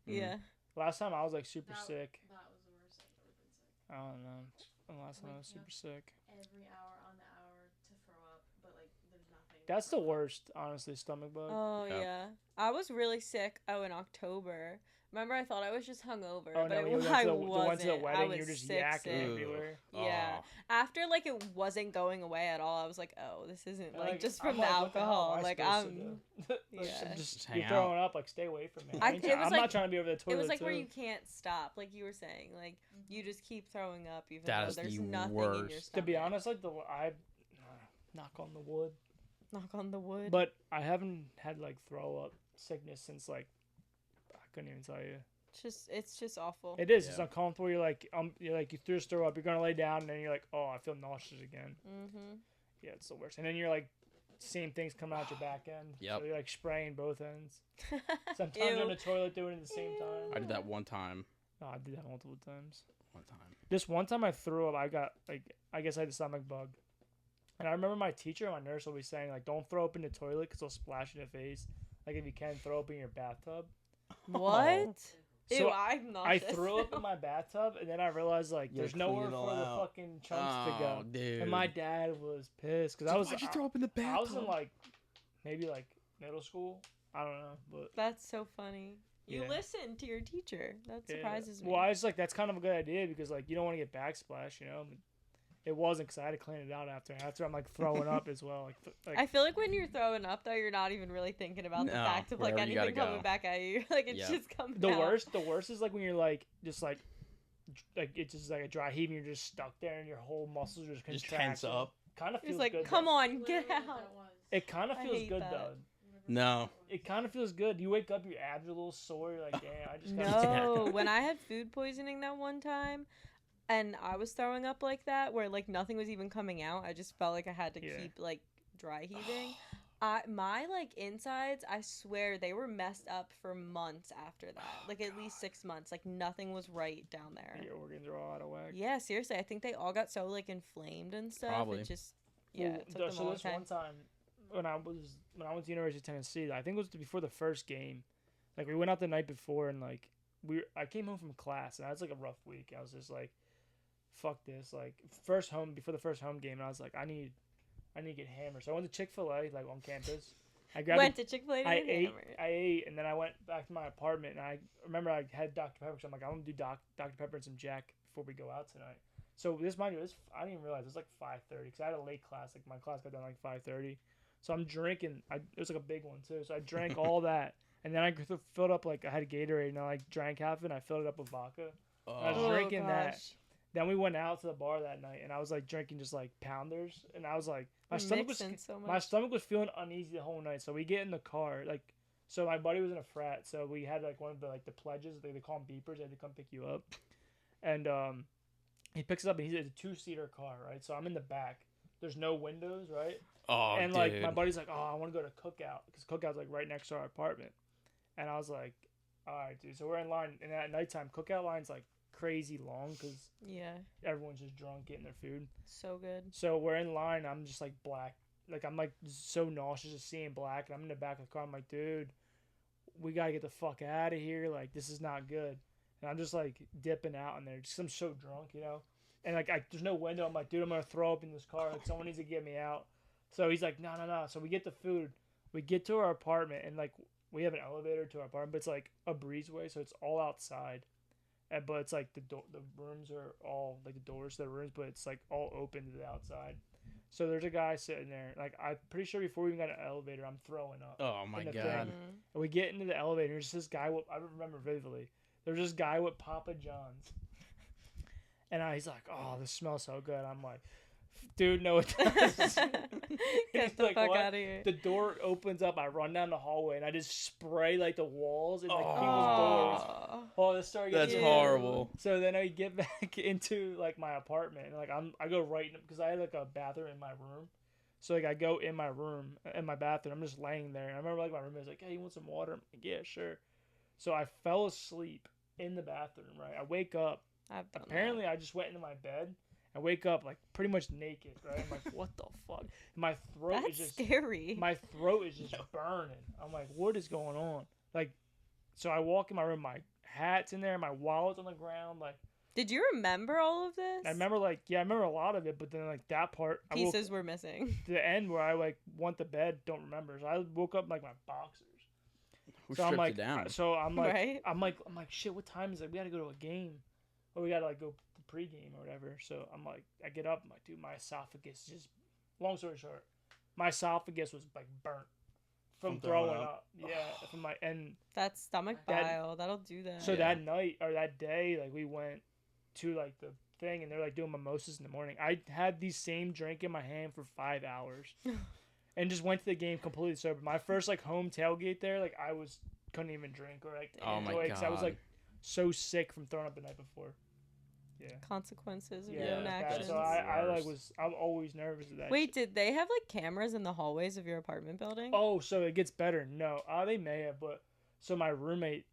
Yeah. Last time I was like super That- sick. That was the worst I've ever been sick. I don't know. The last time I was Waking super up. sick. Every hour on the hour to throw up, but like there's nothing. That's the for- worst, honestly. Stomach bug. Oh Yeah. yeah. I was really sick. Oh, in October, Remember, I thought I was just hungover, Oh but no, it, when you went I to the, wasn't. went to the I wedding, was you're just sick, yakking sick. everywhere. Yeah. Oh. After like it wasn't going away at all, I was like, oh, this isn't like just I'm from the what hell alcohol. am I Like supposed to I'm. do? Yeah. I'm Just just hang you're out. throwing up. Like stay away from me. It was I'm like- not trying to be over the toilet. It was like too. where you can't stop, like you were saying. Like you just keep throwing up, even That though is there's the nothing in your worst. stomach. To be honest, like I knock on the wood, knock on the wood. but I haven't had like throw up sickness since like I couldn't even tell you. It's just awful. It is. Yeah. It's uncomfortable. You're like you just throw up. You're gonna lay down, and then you're like, oh, I feel nauseous again. Mm-hmm. Yeah, it's the worst. And then you're like, seeing things come out your back end. Yep. So you're like spraying both ends. Sometimes Ew. you're on the toilet doing it at the same time. I did that one time. Oh, I did that multiple times. One time. This one time I threw up, I got like I guess I had a stomach bug. And I remember my teacher and my nurse will be saying like, don't throw up in the toilet because it'll splash in the face. Like if you can, throw up in your bathtub. What? So Ew, I'm not. I threw up in my bathtub, and then I realized like You there's gotta clean nowhere it all for the out. fucking chunks to go. Oh, dude. And my dad was pissed because I was Why'd you throw up in the bathtub? I was in like maybe like middle school. I don't know, but That's so funny. You Yeah. listen to your teacher. That yeah. surprises me. Well, I was like, that's kind of a good idea because like you don't want to get backsplash, you know. But it wasn't because I had to clean it out after. After I'm like throwing up as well. Like I feel like when you're throwing up though, you're not even really thinking about the No, fact of like wherever you gotta anything coming go. back at you. Like it's Yeah. just coming the out. worst is like when you're like just like it's just like a dry heave and you're just stuck there and your whole muscles are just Just contracting. tense up. Kind of feels It's like, good. come though. on, get Literally what out. that was. It kind of I feels hate good that. though. No. It kind of feels good. You wake up, your abs are a little sore. You're like, damn, I just got No, when I had food poisoning that one time, and I was throwing up like that, where like nothing was even coming out, I just felt like I had to Yeah. keep like dry heaving. My like insides, I swear they were messed up for months after that, like at least 6 months. Like nothing was right down there. your organs are all out of whack. Yeah, seriously, I think they all got so like inflamed and stuff. Probably. It just yeah, it took them a so long this time. one time when I went to University of Tennessee, I think it was before the first game. Like we went out the night before and like I came home from class and I was like a rough week. I was just like, fuck this. Like before the first home game, and I was like, I need to get hammered. So I went to Chick-fil-A like on campus. I grabbed Went to Chick-fil-A to I get ate, hammered. and then I went back to my apartment, and I remember I had Dr. Pepper, so I'm like, I'm gonna do Dr. Pepper and some Jack before we go out tonight. So mind you, I didn't even realize it was like 5:30 because I had a late class. Like my class got done like 5:30, so I'm drinking. It was like a big one too. So I drank all that, and then I filled up like I had a Gatorade, and I like drank half of it, and I filled it up with vodka. I was Oh. drinking that. gosh. Then we went out to the bar that night, and I was like drinking just like pounders, and I was like my stomach was Mixing so my much. stomach was feeling uneasy the whole night. So we get in the car, like, so my buddy was in a frat, so we had like one of the like the pledges. They call them beepers. They had to come pick you up, and he picks us up, and he's a 2-seater car, right? So I'm in the back. There's no windows, right? Oh, And dude. like my buddy's like, oh, I want to go to Cookout because Cookout's like right next to our apartment, and I was like, all right, dude. So we're in line, and at nighttime, Cookout line's like crazy long because Yeah, everyone's just drunk getting their food. so good. So we're in line. I'm just like black. Like I'm like so nauseous just seeing black. And I'm in the back of the car. I'm like, dude, we gotta get the fuck out of here. Like this is not good. And I'm just like dipping out in there. Just I'm so drunk, you know. And like there's no window. I'm like, dude, I'm gonna throw up in this car. Like someone needs to get me out. So he's like, no. So we get the food. We get to our apartment, and like we have an elevator to our apartment, but it's like a breezeway, so it's all outside. But it's like the rooms are all like the doors to the rooms, but it's like all open to the outside. So there's a guy sitting there. Like I'm pretty sure before we even got an elevator, I'm throwing up. Oh my in the god. thing. Mhm. And we get into the elevator. There's this guy. I remember vividly. There's this guy with Papa John's, and he's like, "Oh, this smells so good." I'm like, "Dude, no, it doesn't." Get the Like, fuck what? out of here. The door opens up. I run down the hallway, and I just spray like the walls and like people's doors. Aw. Oh, the story gets That's Ew. horrible. So then I get back into like my apartment, and like I go right because I had like a bathroom in my room. So like I go in my room, in my bathroom. I'm just laying there, and I remember like my roommate was like, "Hey, you want some water?" I'm like, "Yeah, sure." So I fell asleep in the bathroom. Right, I wake up. I've done Apparently, I just went into my bed. I wake up like pretty much naked. Right, I'm like, "What the fuck?" My throat that. is That's just scary. my throat is just burning. I'm like, "What is going on?" Like, so I walk in my room. My hat's in there. My wallet's on the ground. Like. Did you remember all of this? I remember I remember a lot of it, but then like that part, Pieces were missing. the end where I like went to bed, don't remember. So I woke up in, like my boxers, Who So stripped I'm like, it down? Right. I'm like, shit. What time is it? We gotta go to a game, or we gotta like go to pregame or whatever. So I'm like, I get up. I'm like, dude, my esophagus just. Long story short, my esophagus was like burnt from throwing up. Yeah, from my and That stomach bile, that'll do that. so that night or that day, like we went to like the thing, and they're like doing mimosas in the morning. I had the same drink in my hand for 5 hours, and just went to the game completely sober. My first like home tailgate there, like I couldn't even drink or like enjoy it because I was like so sick from throwing up the night before. Yeah. Consequences of Yeah, your own that- actions. so I'm always nervous of that. Wait, shit. did they have like cameras in the hallways of your apartment building? Oh, so it gets better. No, they may have, but so my roommate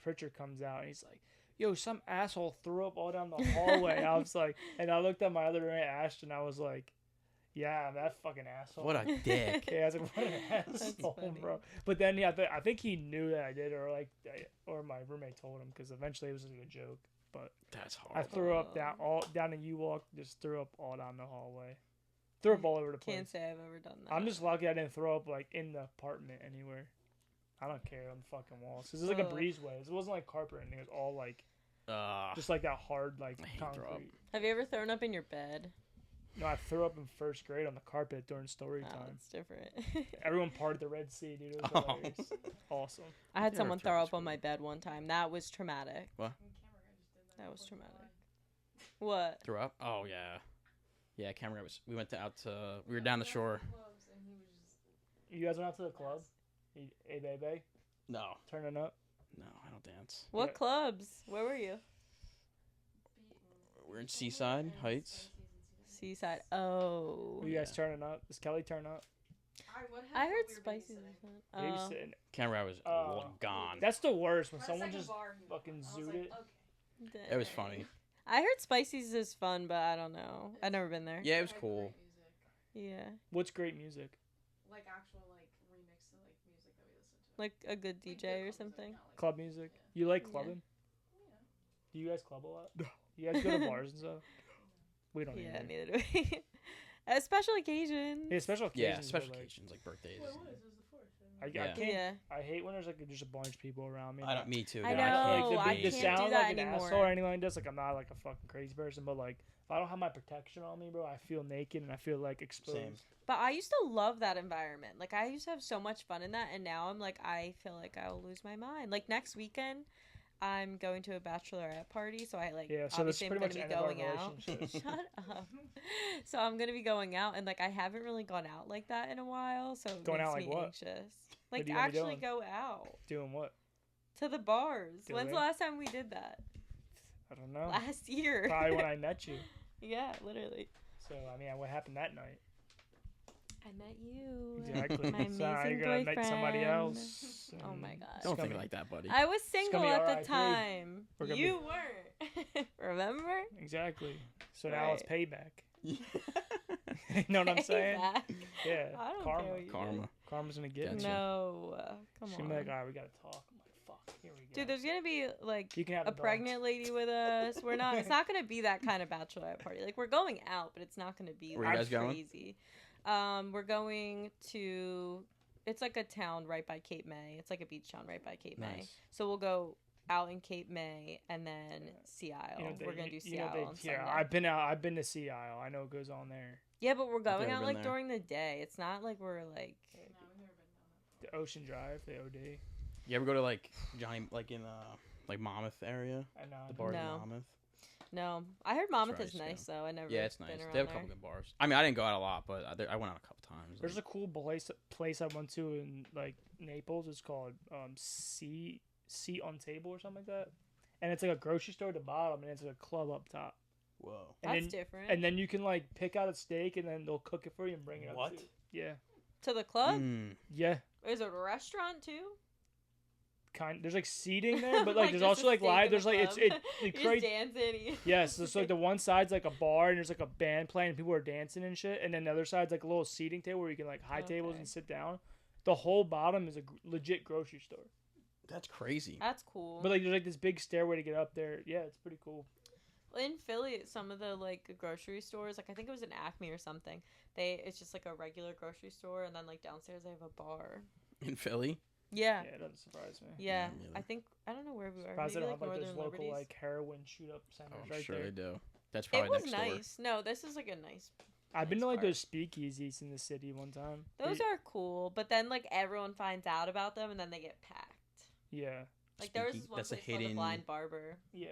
Pritchard comes out and he's like, "Yo, some asshole threw up all down the hallway." I was like, and I looked at my other roommate Ashton. I was like, "Yeah, that fucking asshole." What a dick. Yeah, I was like, "What an asshole, funny. bro." But then yeah, I think he knew that I did, or my roommate told him because eventually it was like a joke. But That's I horrible. threw up down the U-Walk, just threw up all down the hallway. Threw up all over the place. Can't say I've ever done that. I'm just lucky I didn't throw up like in the apartment anywhere. I don't care on the fucking walls. Cause it's like a Ugh. breezeway. It wasn't like carpet or anything. It was all like just like that hard like I hate throw up. concrete. Have you ever thrown up in your bed? No, I threw up in first grade on the carpet during story Oh, time. it's different. Everyone parted the Red Sea, dude. It was Oh. hilarious. Awesome. I had Never someone thrown throw up up on my bed one time. That was traumatic. That was traumatic. What? Threw up? Oh, yeah. Yeah, camera was. We went we were down the shore. You guys went out to the club? Hey, baby, No. turning up. No, I don't dance. What Yeah. clubs? Where were you? We're in Seaside Heights. Seaside. Oh. Were you guys turning up? Is Kelly turn up? I heard Spicy's was fun. Oh. Babysitting. Camera was gone. That's the worst when someone just fucking zooted it. It was funny. I heard Spicy's is fun, but I don't know. I've never been there. Yeah, it was cool. Yeah. What's great music? Like actual like remix to like music that we listen to. Like a good DJ or something. Club music. You like Yeah. clubbing? Do you guys club a lot? You guys go to bars and stuff? We don't Yeah, either. neither do we. A special occasion. Yeah, special occasions. Yeah, special but, like, occasions like birthdays. I Yeah. can't. Yeah. I hate when there's like just a bunch of people around me. I don't. Me too. I dude. know, Like, I the can't sound do that like an anymore. asshole or anything like this. Like I'm not like a fucking crazy person, but like if I don't have my protection on me, bro, I feel naked and I feel like exposed. Same. But I used to love that environment. Like I used to have so much fun in that, and now I'm like, I feel like I will lose my mind. Like next weekend, I'm going to a bachelorette party, so I like Yeah, so this is obviously I'm pretty gonna much be end of our going out. relationship. Shut up. So I'm gonna be going out, and like I haven't really gone out like that in a while, so it Going makes out like me what? anxious. What Like are you gonna be actually doing? go out Doing what? to the bars. Do When's it. the last time we did that? I don't know. Last year. Probably when I met you. Yeah, literally. So I mean, what happened that night? I met you. Exactly. My So now you're amazing gonna meet somebody boyfriend. else. Oh and my god. Don't gonna think be- like that, buddy. I was gonna single be at RIP. the time. We're gonna You weren't. Remember? Exactly. So now it's Right. payback. You know what I'm saying? Payback. Yeah. I don't Karma. care what you Karma. Karma's gonna get Gotcha. me. No. Come She's on. gonna be like, all right, we gotta talk. I'm like, fuck. Here we go. Dude, there's gonna be like You can have a the dogs. pregnant lady with us. We're not. It's not gonna be that kind of bachelorette party. Like we're going out, but it's not gonna be Where you like guys going? crazy. We're going to. It's like a town right by Cape May. It's like a beach town right by Cape May. Nice. So we'll go out in Cape May and then Sea Isle. You know, We're gonna do you Sea know, Isle on yeah, Sunday. I've been out. I've been to Sea Isle. I know what goes on there. Yeah, but we're going never out been like there. during the day. It's not like we're like. No, we've never been down that. The Ocean Drive, the OD. You ever go to like Johnny, like in like Monmouth area? I know. The bars No. in Monmouth. No, I heard Monmouth where I is used to nice go. though. I never. Yeah, it's nice. Been They around have a there. couple good bars. I mean, I didn't go out a lot, but I went out a couple times. There's a cool place I went to in like Naples. It's called Seat on Table or something like that. And it's like a grocery store at the bottom, and it's like a club up top. Whoa. And That's then, different. And then you can like pick out a steak, and then they'll cook it for you and bring it What? up. To you. Yeah. To the club? Mm. Yeah. Is it a restaurant too? There's like seating there, but like there's just also a like steak live. in There's the like it's club. it You're crazy. just dancing. Yes, so like the one side's like a bar and there's like a band playing and people are dancing and shit, and then the other side's like a little seating table where you can like high tables Okay. and sit down. The whole bottom is a legit grocery store, That's crazy. That's cool. but like there's like this big stairway to get up there. Yeah, it's pretty cool. In Philly, some of the like grocery stores, like I think it was an Acme or something. It's just like a regular grocery store, and then like downstairs they have a bar. In Philly? Yeah. Yeah, it doesn't surprise me. Yeah. Yeah, I think I don't know where we were. Surprised they Maybe don't like have like those Northern local Liberties. like heroin shoot up centers I'm right sure there. they do. That's probably It was next nice. door. No, this is like a nice. I've been nice to like part. those speakeasies in the city one time. Those are cool, but then like everyone finds out about them and then they get packed. Yeah. Like there was Speakeasy- this one that's a place called the hidden- Blind Barber. Yeah,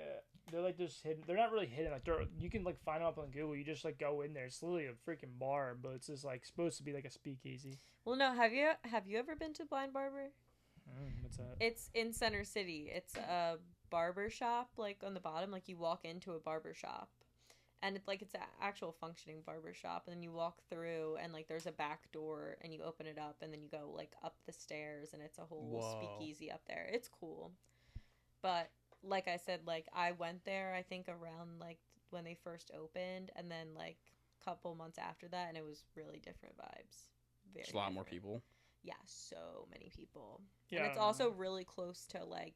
they're like just hidden. They're not really hidden. Like you can like find them up on Google. You just like go in there. It's literally a freaking bar, but it's just like supposed to be like a speakeasy. Well, no, have you ever been to Blind Barber? What's that? It's in Center City. It's a barber shop, like on the bottom. Like you walk into a barber shop, and it's like it's an actual functioning barber shop. And then you walk through, and like there's a back door, and you open it up, and then you go like up the stairs, and it's a whole Whoa. speakeasy up there. It's cool, but like I said, like I went there. I think around like when they first opened, and then like a couple months after that, and it was really different vibes. Very There's a lot more different. people. Yeah, so many people. Yeah, And I it's don't also know. really close to like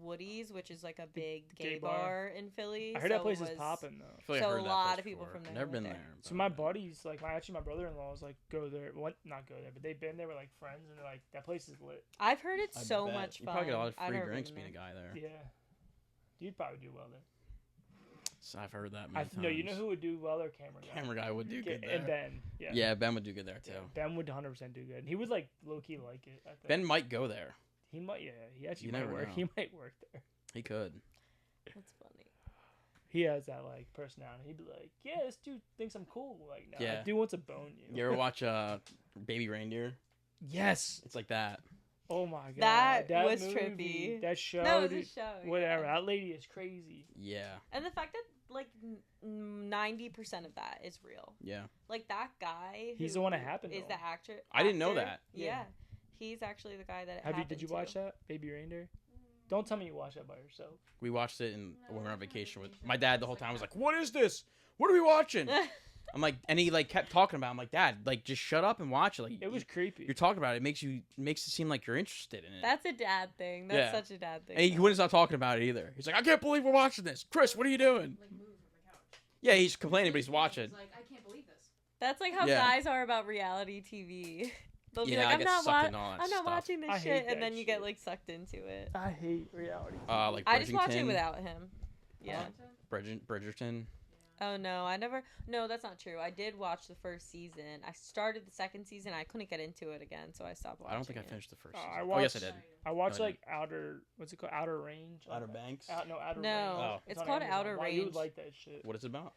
Woody's, which is like a big gay gay bar. bar in Philly. I heard so that place it is was- popping though. I feel like So I heard a that lot place of people before. from there Never went been there. there. So but- my buddies, like my brother-in-law was like go there. What? Not go there, but they've been there with like friends, and they're like that place is lit. I've heard it's I so bet. much You fun. probably get a lot of I've free never drinks been being a there. guy there. Yeah, you'd probably do well there. So I've heard that many times. No, you know who would do well there? Camera guy. Camera guy would do good there. And Ben. Yeah. Yeah, Ben would do good there too. Yeah, Ben would 100% do good. And he would like low key like it. I think. Ben might go there. He might. Yeah. He actually You might never work. know. He might work there. He could. That's funny. He has that like personality. He'd be like, "Yeah, this dude thinks I'm cool." Like, no, Yeah. I do want to bone you. You ever watch Baby Reindeer? Yes. It's like that. Oh my god. That was movie, trippy. That show. No, it was a dude, show. whatever. yeah. That lady is crazy. Yeah. And the fact that like 90% of that is real. Yeah. Like that guy. He's who the one that happened Is to the him. actor? I didn't know actor. that. Yeah. Yeah. He's actually the guy that. It Did happened you to. watch that, Baby Reindeer? Don't tell me you watched that by yourself. We watched it when we were on vacation with my dad the whole time. Was like, "What is this? What are we watching?" I'm like, and he like kept talking about it. I'm like, "Dad, like just shut up and watch it." Like It was creepy. you're talking about it. It makes it seem like you're interested in it. That's a dad thing. That's Yeah. such a dad thing. And he wouldn't stop talking about it either. He's like, "I can't believe we're watching this, Chris. What are you doing?" Like move from the couch. Yeah, he's complaining, but he's watching. He's like, I can't believe this. That's like how Yeah. guys are about reality TV. They'll be Yeah, I like, I'm get not, sucked into all that I'm not stuff. watching this I hate shit, that and then you get shit. like sucked into it. I hate reality. Like I just watch it Bridgerton. without him. Yeah. Bridgerton. Oh no, I never. No, that's not true. I did watch the first season. I started the second season. I couldn't get into it again, so I stopped watching. I don't think I it. finished the first. I season. watched, Oh yes, I did. I watched No, I like what's it called? Outer Range. Outer Banks. No, Outer No, Range. Oh. it's on called Amazon. Outer Wow, You would Range. like that shit. What is it about?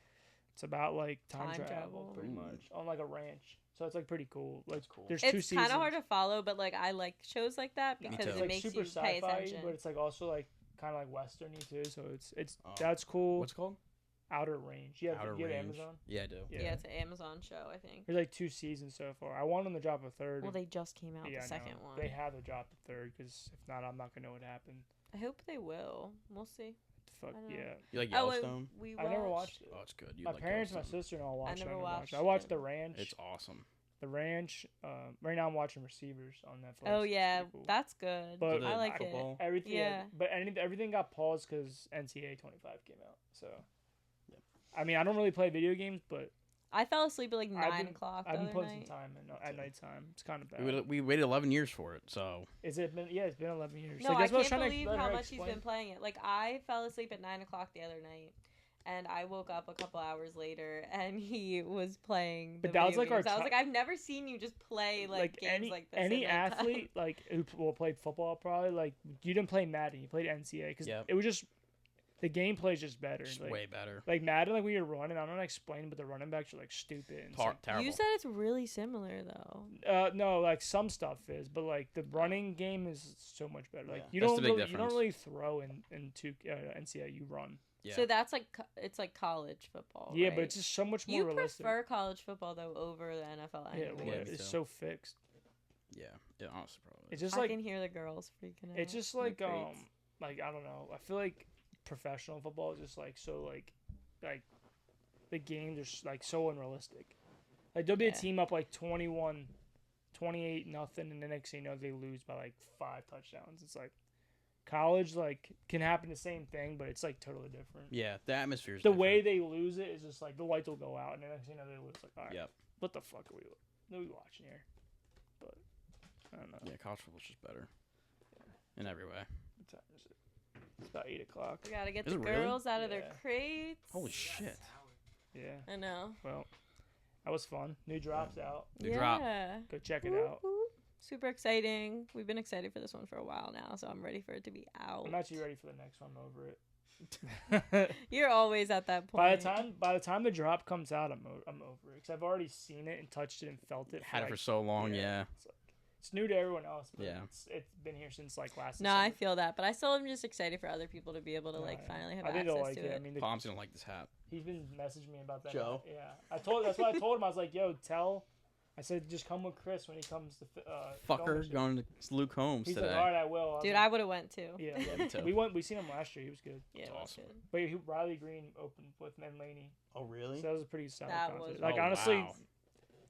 It's about like time Time travel, travel. pretty Ooh. much, on like a ranch. So it's like pretty cool. Like, That's cool. There's 2 It's seasons. kind of hard to follow, but like I like shows like that Me because too. It's it like makes super you pay sci-fi, attention. but it's like also like kind of like westerny too. So it's Oh. that's cool. What's it called? Outer Range. You have, Outer you have Range. Amazon. Yeah, I do. yeah. It's an Amazon show, I think. There's like 2 seasons so far. I want them to drop a third. Well, they just came out Yeah, I the second know. one. They have to drop the third because if not, I'm not gonna know what happened. I hope they will. We'll see. Fuck I don't know. yeah. You like Oh, Yellowstone? we I never watched it. Oh, it's good. You My like parents, my Yellowstone. sister-in-law watched it. never I watched I watched it. The Ranch. It's awesome. The Ranch. Right now I'm watching Receivers on Netflix. Oh It's yeah, pretty cool. that's good. But I like it. football? Everything, Yeah. but everything got paused because NCAA 25 came out. So, Yep. I mean, I don't really play video games, but I fell asleep at like I've 9 been- o'clock the I've been other putting night. some time in at nighttime. It's kind of bad. We waited 11 years for it, so Is it been? Yeah, it's been 11 years. No, Like, I that's what was can't trying to believe let how her much he's explain. been playing it. Like I fell asleep at 9 o'clock the other night, and I woke up a couple hours later, and he was playing. But the that was, video like, our games. I was ti- like, I've never seen you just play like games like this. any at nighttime. athlete like who played football probably like you didn't play Madden, you played NCAA because Yep. it was just the gameplay is just better. it's Like, way better. like Madden, like when you're running, I don't know how to explain, but the running backs are like stupid. And it's like, Terrible. You said it's really similar though. no, like some stuff is, but like the running game is so much better. Like Yeah. you That's don't the big really, you don't difference. really throw in NCAA, you run. Yeah. So that's like it's like college football. Yeah, right? but it's just so much more you realistic. prefer college football though over the NFL. Yeah, Anyways. well, me it's too. so fixed. yeah. Honestly, probably. It's just I like can hear the girls freaking out. it's just They're like great. like I don't know. I feel like professional football is just like so like the games are like so unrealistic. Like there'll be a Yeah. team up like 21, 28 nothing, and the next thing you know they lose by like 5 touchdowns. It's like college like can happen the same thing, but it's like totally different. Yeah, the atmosphere is The different. way they lose it is just like the lights will go out, and the next thing you know they lose. Like, all right, Yep. what the fuck are we watching here? But I don't know. Yeah, college football's just better in every way. What time is it? It's about 8 o'clock. We gotta get Is the it really? girls out of their Yeah. crates. Holy shit! Yeah. I know. Well, that was fun. New drops out. New drop. Go check it Whoop, out. whoop. Super exciting. We've been excited for this one for a while now, so I'm ready for it to be out. I'm actually ready for the next one. I'm over it. You're always at that point. By the time the drop comes out, I'm over it because I've already seen it and touched it and felt it. Had it for so long, yeah. It's new to everyone else, but Yeah. it's been here since like last. No, I December. feel that, but I still am just excited for other people to be able to like Yeah. finally have I think access they'll like to it. it. I mean, Mom's gonna like this hat. he's been messaging me about that. Joe? Yeah, that's why I told him. I was like, "Yo, I said just come with Chris when he comes to. Fucker going to Luke Holmes He's today. like, all right, I will. Dude, I would have went too. Yeah, me too. we seen him last year. He was good. Yeah, it was awesome. good. But Riley Green opened with Men Laney, Oh really? so that was a pretty solid That concert. was Like Oh, honestly, wow.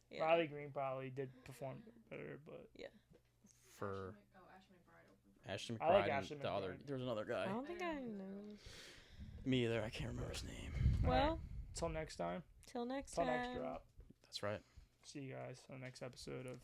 Yeah. Riley Green probably did perform better, but For Ashton McBride. I like and Ashton the other. McBride. There was another guy. I don't think I know. Me either. I can't remember his name. Well, till next time. till next Till time. next drop. That's right. See you guys on the next episode of